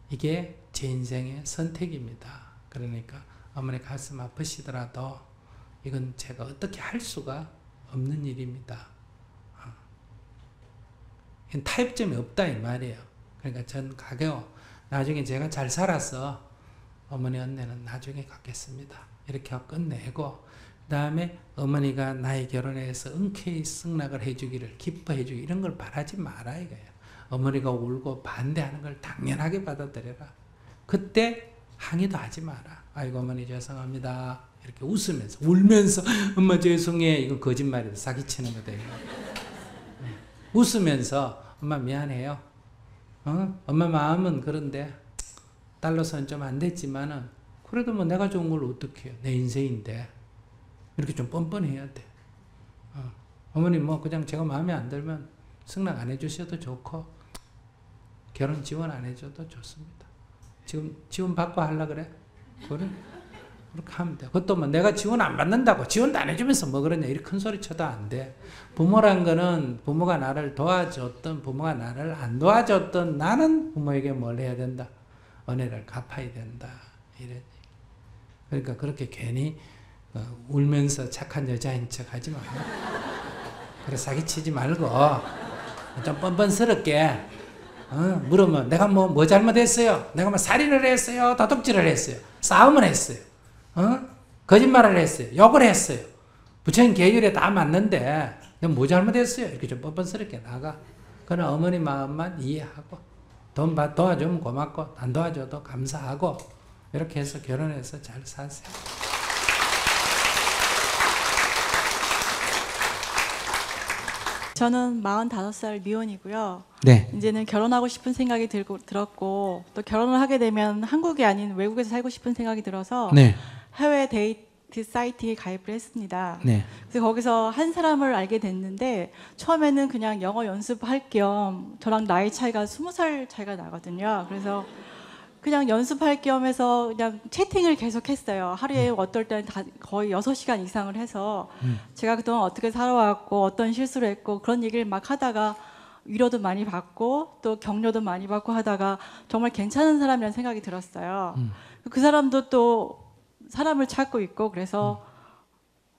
이게 제 인생의 선택입니다. 그러니까 어머니 가슴 아프시더라도 이건 제가 어떻게 할 수가 없는 일입니다. 타협점이 없다 이 말이에요. 그러니까 전 가게요. 나중에 제가 잘 살아서 어머니 은혜는 나중에 갚겠습니다. 이렇게 하고 끝내고 그 다음에 어머니가 나의 결혼에 대해서 흔쾌히 승낙을 해주기를 기뻐해 주기 이런 걸 바라지 마라 이거예요. 어머니가 울고 반대하는 걸 당연하게 받아들여라. 그때 항의도 하지 마라. 아이고 어머니 죄송합니다. 이렇게 웃으면서 울면서 엄마 죄송해. 이거 거짓말이다. 사기치는 거다. 웃으면서 엄마 미안해요. 엄마 마음은 그런데 딸로서는 좀 안 됐지만은 그래도 뭐 내가 좋은 걸 어떡해요. 내 인생인데. 이렇게 좀 뻔뻔해야 돼. 어머니 뭐 그냥 제가 마음에 안 들면 승낙 안 해주셔도 좋고 결혼 지원 안 해줘도 좋습니다. 지금 지원 받고 하려고 그래? 그래? 그렇게 하면 돼. 그것도 뭐 내가 지원 안 받는다고 지원도 안 해주면서 뭐 그러냐 이렇게 큰 소리 쳐도 안 돼. 부모란 거는 부모가 나를 도와줬던 부모가 나를 안 도와줬던 나는 부모에게 뭘 해야 된다? 은혜를 갚아야 된다. 이래. 그러니까 그렇게 괜히 울면서 착한 여자인 척 하지 마. 그래 사기치지 말고 좀 뻔뻔스럽게 물으면 내가 뭐 잘못했어요? 내가 뭐 살인을 했어요? 도둑질을 했어요? 싸움을 했어요? 거짓말을 했어요? 욕을 했어요? 부처님 계율에 다 맞는데 내가 뭐 잘못했어요? 이렇게 좀 뻔뻔스럽게 나가. 그러나 어머니 마음만 이해하고 돈 도와주면 고맙고 안 도와줘도 감사하고 이렇게 해서 결혼해서 잘 사세요. 저는 45살 미혼이고요. 네. 이제는 결혼하고 싶은 생각이 들었고 또 결혼을 하게 되면 한국이 아닌 외국에서 살고 싶은 생각이 들어서 네. 해외 데이트 사이트에 가입을 했습니다. 네. 그래서 거기서 한 사람을 알게 됐는데 처음에는 그냥 영어 연습할 겸 저랑 나이 차이가 20살 차이가 나거든요. 그래서 그냥 연습할 겸 해서 그냥 채팅을 계속 했어요. 하루에 어떨 때는 다 거의 6시간 이상을 해서 제가 그동안 어떻게 살아왔고 어떤 실수를 했고 그런 얘기를 막 하다가 위로도 많이 받고 또 격려도 많이 받고 하다가 정말 괜찮은 사람이라는 생각이 들었어요. 그 사람도 또 사람을 찾고 있고 그래서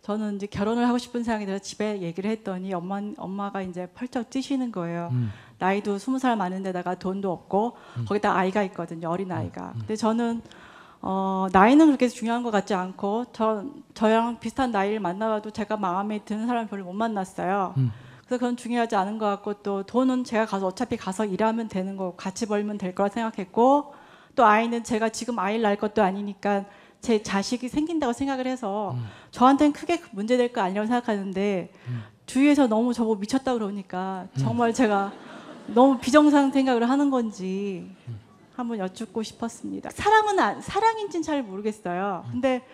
저는 이제 결혼을 하고 싶은 생각이 들어서 집에 얘기를 했더니 엄마가 이제 펄쩍 뛰시는 거예요. 나이도 20살 많은데다가 돈도 없고 거기다 아이가 있거든요. 어린 아이가. 근데 저는 나이는 그렇게 중요한 것 같지 않고 저랑 비슷한 나이를 만나봐도 제가 마음에 드는 사람을 별로 못 만났어요. 그래서 그건 중요하지 않은 것 같고 또 돈은 제가 어차피 가서 일하면 되는 거고 같이 벌면 될 거라 생각했고 또 아이는 제가 지금 아이를 낳을 것도 아니니까 제 자식이 생긴다고 생각을 해서 저한테는 크게 문제될 거 아니라고 생각하는데 주위에서 너무 저보고 미쳤다 그러니까 정말 제가 너무 비정상 생각을 하는 건지 한번 여쭙고 싶었습니다. 사랑인지는 잘 모르겠어요. 근데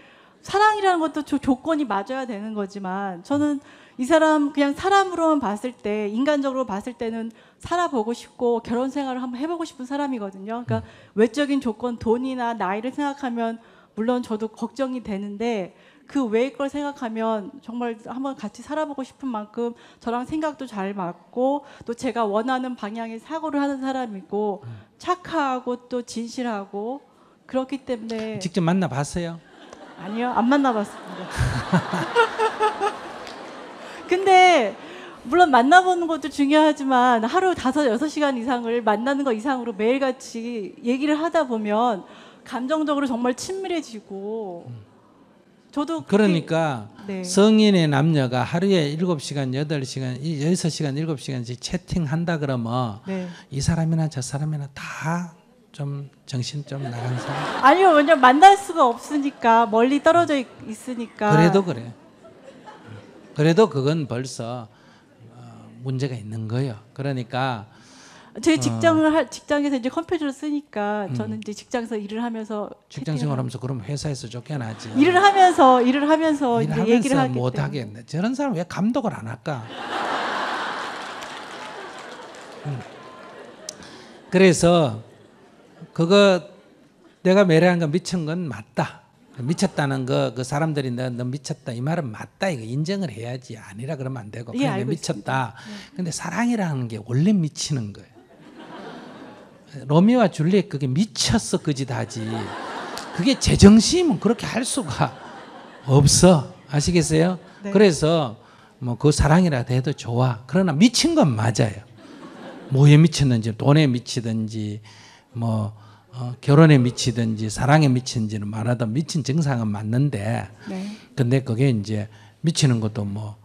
사랑이라는 것도 조건이 맞아야 되는 거지만 저는 이 사람 그냥 사람으로만 봤을 때 인간적으로 봤을 때는 살아보고 싶고 결혼 생활을 한번 해보고 싶은 사람이거든요. 그러니까 외적인 조건 돈이나 나이를 생각하면 물론 저도 걱정이 되는데 그 외의 걸 생각하면 정말 한번 같이 살아보고 싶은 만큼 저랑 생각도 잘 맞고 또 제가 원하는 방향의 사고를 하는 사람이고 착하고 또 진실하고 그렇기 때문에 직접 만나봤어요? 아니요, 안 만나봤습니다. 근데 물론 만나보는 것도 중요하지만 하루 5, 6시간 이상을 만나는 것 이상으로 매일같이 얘기를 하다 보면 감정적으로 정말 친밀해지고 저도 그러니까 네. 성인의 남녀가 하루에 7시간, 8시간, 6시간, 7시간씩 채팅한다 그러면 네. 이 사람이나 저 사람이나 다 좀 정신 좀 나간 사람. 아니요, 왜냐면 만날 수가 없으니까 멀리 떨어져 있으니까. 그래도 그래. 그래도 그건 벌써 문제가 있는 거예요. 그러니까 제 직장에서 이제 컴퓨터를 쓰니까 저는 이제 직장에서 일을 하면서 직장 생활하면서 그럼 회사에서 쫓겨나지. 일을 하면서 이제 얘기를 하기 못 때문에. 하겠네. 저런 사람 왜 감독을 안 할까? 그래서 그거 내가 매래한 거 미친 건 맞다. 미쳤다는 거 그 사람들이 너 미쳤다 이 말은 맞다 이거 인정을 해야지. 아니라 그러면 안 되고 그냥 알고 미쳤다. 근데 사랑이라는 게 원래 미치는 거예요. 로미오와 줄리엣 그게 미쳤어 그 짓 하지. 그게 제정신이면 그렇게 할 수가 없어. 아시겠어요? 네. 그래서 뭐 그 사랑이라도 해도 좋아. 그러나 미친 건 맞아요. 뭐에 미쳤는지 돈에 미치든지 뭐 결혼에 미치든지 사랑에 미치는지는 말하다 미친 증상은 맞는데 네. 근데 그게 이제 미치는 것도 뭐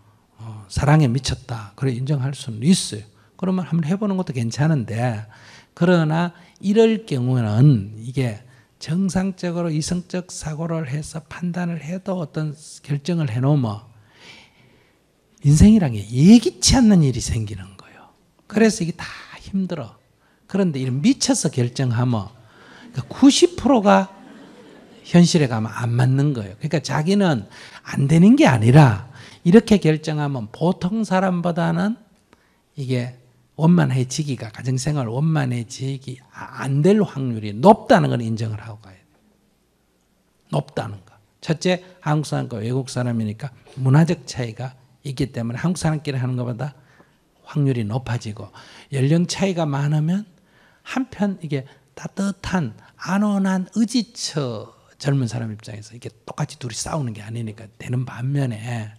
사랑에 미쳤다 그래 인정할 수는 있어요. 그러면 한번 해보는 것도 괜찮은데 그러나 이럴 경우는 이게 정상적으로 이성적 사고를 해서 판단을 해도 어떤 결정을 해놓으면 인생이란 게 예기치 않는 일이 생기는 거예요. 그래서 이게 다 힘들어. 그런데 이런 미쳐서 결정하면 90%가 현실에 가면 안 맞는 거예요. 그러니까 자기는 안 되는 게 아니라 이렇게 결정하면 보통 사람보다는 이게 원만해지기가 가정생활 원만해지기 안 될 확률이 높다는 걸 인정을 하고 가야 돼요. 높다는 거. 첫째, 한국 사람과 외국 사람이니까 문화적 차이가 있기 때문에 한국 사람끼리 하는 것보다 확률이 높아지고 연령 차이가 많으면 한편 이게 따뜻한 안온한 의지처 젊은 사람 입장에서 이게 똑같이 둘이 싸우는 게 아니니까 되는 반면에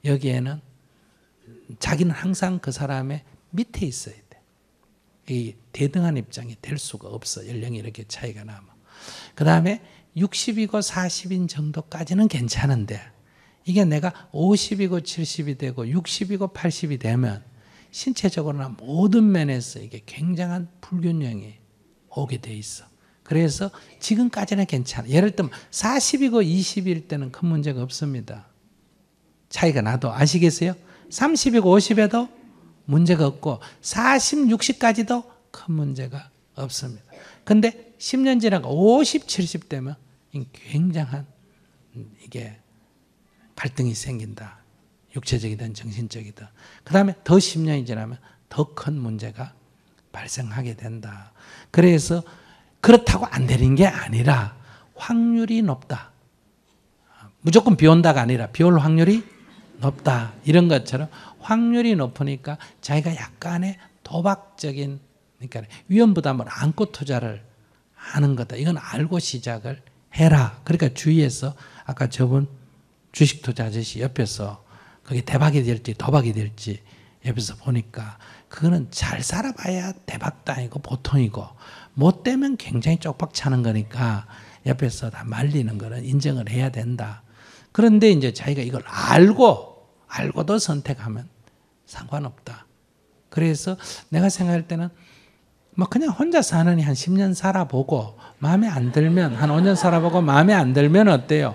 여기에는 자기는 항상 그 사람의 밑에 있어야 돼. 이 대등한 입장이 될 수가 없어. 연령이 이렇게 차이가 나면. 그 다음에 60이고 40인 정도까지는 괜찮은데 이게 내가 50이고 70이 되고 60이고 80이 되면 신체적으로나 모든 면에서 이게 굉장한 불균형이 오게 돼 있어. 그래서 지금까지는 괜찮아. 예를 들면 40이고 20일 때는 큰 문제가 없습니다. 차이가 나도 아시겠어요? 30이고 50에도 문제가 없고 40, 60까지도 큰 문제가 없습니다. 근데 10년 지나고 50, 70 되면 굉장한 이게 갈등이 생긴다. 육체적이든 정신적이든. 그 다음에 더 10년이 지나면 더 큰 문제가 발생하게 된다. 그래서 그렇다고 안 되는 게 아니라 확률이 높다. 무조건 비 온다가 아니라 비 올 확률이 높다. 이런 것처럼 확률이 높으니까 자기가 약간의 도박적인 그러니까 위험부담을 안고 투자를 하는 거다. 이건 알고 시작을 해라. 그러니까 주위에서 아까 저분 주식 투자 아저씨 옆에서 그게 대박이 될지 도박이 될지 옆에서 보니까 그거는 잘 살아봐야 대박도 아니고 보통이고 못 되면 굉장히 쪽박 차는 거니까 옆에서 다 말리는 거는 인정을 해야 된다. 그런데 이제 자기가 이걸 알고도 선택하면 상관없다. 그래서 내가 생각할 때는 뭐 그냥 혼자 사느니 한 10년 살아보고 마음에 안 들면 한 5년 살아보고 마음에 안 들면 어때요?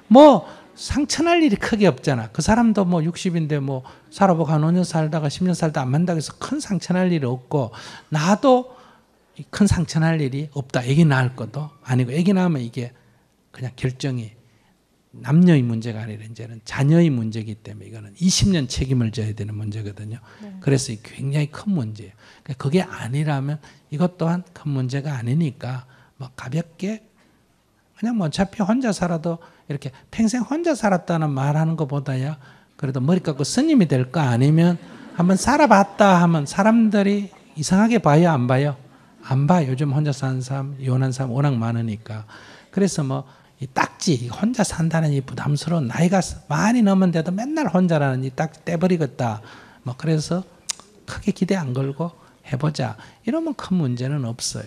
뭐 상처날 일이 크게 없잖아. 그 사람도 뭐 60인데 뭐 살아보고 한 5년 살다가 10년 살다 안 만나고 해서 큰 상처날 일이 없고 나도 큰 상처날 일이 없다. 애기 낳을 것도 아니고 애기 낳으면 이게 그냥 결정이 남녀의 문제가 아니라 이제는 자녀의 문제이기 때문에 이거는 20년 책임을 져야 되는 문제거든요. 네. 그래서 굉장히 큰 문제예요. 그게 아니라면 이것 또한 큰 문제가 아니니까 뭐 가볍게 그냥 뭐 어차피 혼자 살아도 이렇게 평생 혼자 살았다는 말하는 것보다야 그래도 머리 깎고 스님이 될까 아니면 한번 살아봤다 하면 사람들이 이상하게 봐요 안 봐요? 안 봐. 요즘 혼자 사는 사람 이혼한 사람 워낙 많으니까. 그래서 뭐 이 딱지, 혼자 산다는 이 부담스러운 나이가 많이 넘었는데도 맨날 혼자라는 이 딱지 떼버리겠다. 뭐 그래서 크게 기대 안 걸고 해보자. 이러면 큰 문제는 없어요.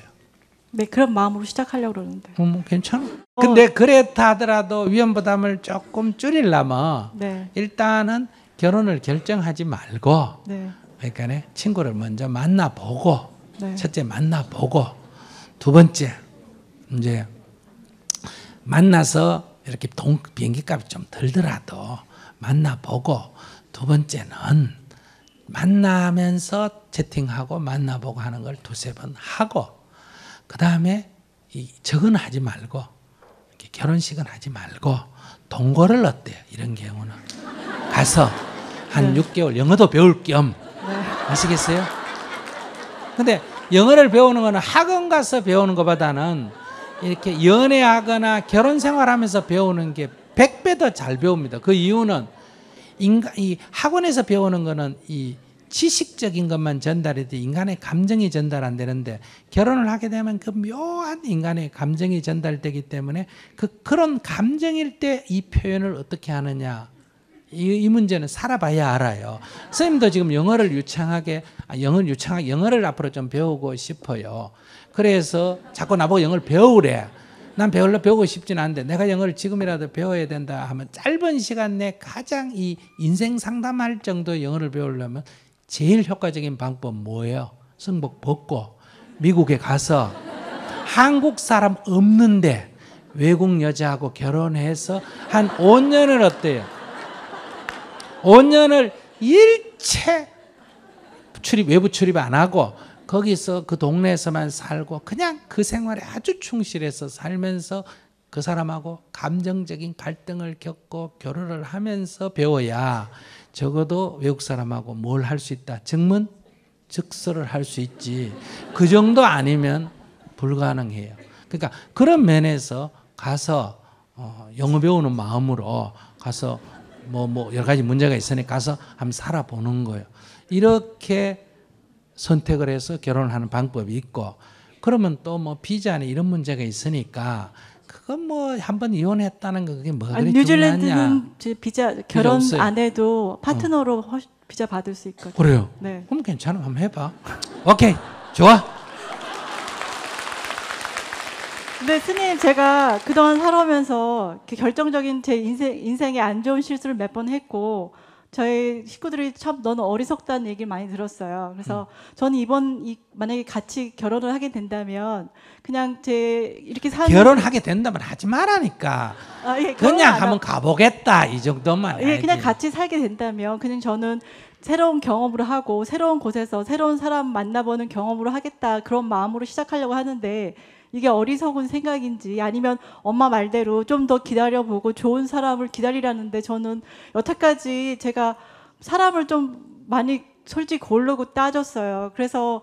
네, 그런 마음으로 시작하려고 그러는데. 뭐 괜찮아. 근데 그랬다 하더라도 위험 부담을 조금 줄이려면 네. 일단은 결혼을 결정하지 말고 네. 그러니까 친구를 먼저 만나보고 네. 첫째 만나보고 두 번째 이제 만나서 이렇게 비행기값이 좀 들더라도 만나보고 두 번째는 만나면서 채팅하고 만나보고 하는 걸 두세 번 하고 그 다음에 저건 하지 말고 이렇게 결혼식은 하지 말고 동거를 어때요? 이런 경우는 가서 한 6개월 영어도 배울 겸 아시겠어요? 근데 영어를 배우는 거는 학원 가서 배우는 것보다는 이렇게 연애하거나 결혼 생활하면서 배우는 게 100배 더 잘 배웁니다. 그 이유는 이 학원에서 배우는 거는 이 지식적인 것만 전달이 돼 인간의 감정이 전달 안 되는데 결혼을 하게 되면 그 묘한 인간의 감정이 전달되기 때문에 그런 감정일 때 이 표현을 어떻게 하느냐 이 문제는 살아봐야 알아요. 선생님도 지금 영어를 영어를 앞으로 좀 배우고 싶어요. 그래서 자꾸 나보고 영어를 배우래. 난 배우고 싶진 않은데 내가 영어를 지금이라도 배워야 된다 하면 짧은 시간 내에 가장 이 인생 상담할 정도 영어를 배우려면 제일 효과적인 방법 뭐예요? 승복 벗고 미국에 가서 한국 사람 없는데 외국 여자하고 결혼해서 한 5년을 어때요? 5년을 일체 외부 출입 안 하고 거기서 그 동네에서만 살고 그냥 그 생활에 아주 충실해서 살면서 그 사람하고 감정적인 갈등을 겪고 결혼을 하면서 배워야 적어도 외국 사람하고 뭘 할 수 있다. 증문, 즉서를 할 수 있지. 그 정도 아니면 불가능해요. 그러니까 그런 면에서 가서 영어 배우는 마음으로 가서 뭐 여러 가지 문제가 있으니까 가서 한번 살아보는 거예요. 이렇게 선택을 해서 결혼을 하는 방법이 있고 그러면 또 뭐 비자니 이런 문제가 있으니까 그건 뭐 한번 이혼했다는 거 그게 뭐 그리 중요하냐. 뉴질랜드는 비자 결혼 없어요. 안 해도 파트너로 비자 받을 수 있거든요. 그래요? 네. 그럼 괜찮아. 한번 해봐. 오케이. 좋아. 근데 스님 제가 그동안 살아오면서 이렇게 결정적인 제 인생에 안 좋은 실수를 몇 번 했고 저희 식구들이 참 너는 어리석다는 얘기를 많이 들었어요. 그래서 저는 만약에 같이 결혼을 하게 된다면 그냥 이렇게 사는 결혼하게 된다면 하지 말라니까. 예, 그냥 한번 가보겠다 이 정도만. 예, 그냥 같이 살게 된다면 그냥 저는 새로운 경험으로 하고 새로운 곳에서 새로운 사람 만나보는 경험으로 하겠다 그런 마음으로 시작하려고 하는데 이게 어리석은 생각인지 아니면 엄마 말대로 좀 더 기다려보고 좋은 사람을 기다리라는데 저는 여태까지 제가 사람을 좀 많이 솔직히 고르고 따졌어요. 그래서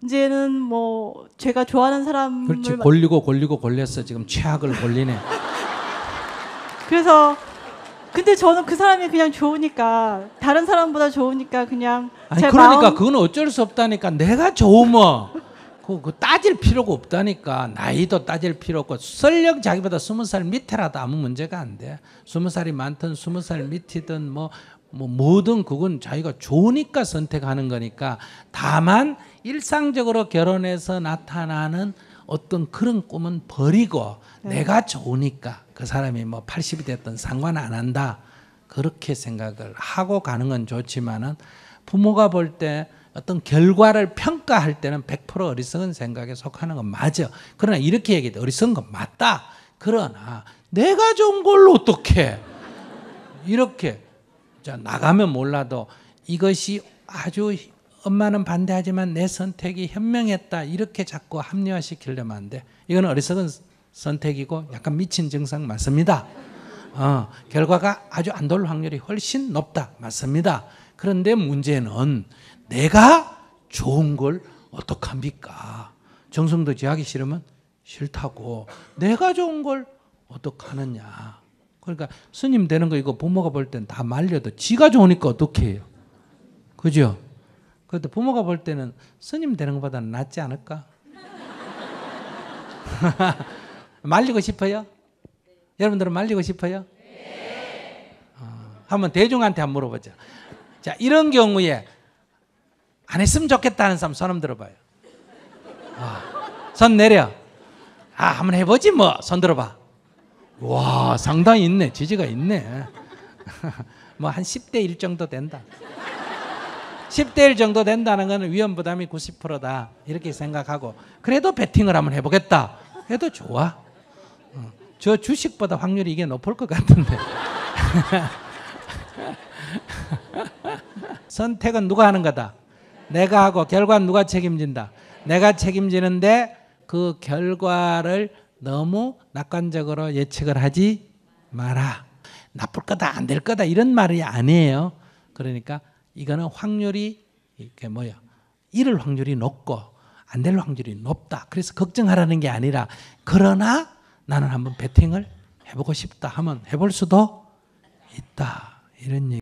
이제는 뭐 제가 좋아하는 사람을 그렇지. 골렸어. 지금 최악을 골리네. 그래서 근데 저는 그 사람이 그냥 좋으니까 다른 사람보다 좋으니까 그냥 아니 그러니까 그건 어쩔 수 없다니까. 내가 좋으면 그 따질 필요가 없다니까. 나이도 따질 필요 없고 설령 자기보다 20살 밑에라도 아무 문제가 안 돼. 20살이 많든 20살 밑이든 뭐 뭐든 그건 자기가 좋으니까 선택하는 거니까. 다만 일상적으로 결혼해서 나타나는 어떤 그런 꿈은 버리고 내가 좋으니까 그 사람이 뭐 80이 됐든 상관 안 한다. 그렇게 생각을 하고 가는 건 좋지만은 부모가 볼 때 어떤 결과를 평가할 때는 100% 어리석은 생각에 속하는 건 맞아. 그러나 이렇게 얘기해. 어리석은 건 맞다. 그러나 내가 좋은 걸로 어떻게 이렇게 자 나가면 몰라도 이것이 아주 엄마는 반대하지만 내 선택이 현명했다. 이렇게 자꾸 합리화시키려면 안 돼. 이건 어리석은 선택이고 약간 미친 증상 맞습니다. 결과가 아주 안 돌 확률이 훨씬 높다. 맞습니다. 그런데 문제는 내가 좋은 걸 어떡합니까? 정성도 지하기 싫으면 싫다고. 내가 좋은 걸 어떡하느냐. 그러니까 스님 되는 거 이거 부모가 볼 땐 다 말려도 지가 좋으니까 어떻게 해요? 그죠? 그래도 부모가 볼 때는 스님 되는 것보다는 낫지 않을까? 말리고 싶어요? 여러분들은 말리고 싶어요? 한번 대중한테 한번 물어보자. 자, 이런 경우에 안 했으면 좋겠다는 사람 손 한번 들어봐요. 손 내려. 한번 해보지 뭐. 손 들어봐. 와, 상당히 있네. 지지가 있네. 뭐 한 10대 1 정도 된다. 10대 1 정도 된다는 것은 위험 부담이 90%다. 이렇게 생각하고 그래도 배팅을 한번 해보겠다. 해도 좋아. 저 주식보다 확률이 이게 높을 것 같은데. 선택은 누가 하는 거다? 내가 하고 결과는 누가 책임진다? 내가 책임지는데 그 결과를 너무 낙관적으로 예측을 하지 마라. 나쁠 거다, 안 될 거다 이런 말이 아니에요. 그러니까 이거는 확률이 이렇게 이럴 확률이 높고 안 될 확률이 높다. 그래서 걱정하라는 게 아니라 그러나 나는 한번 배팅을 해보고 싶다 하면 해볼 수도 있다. 이런 얘기.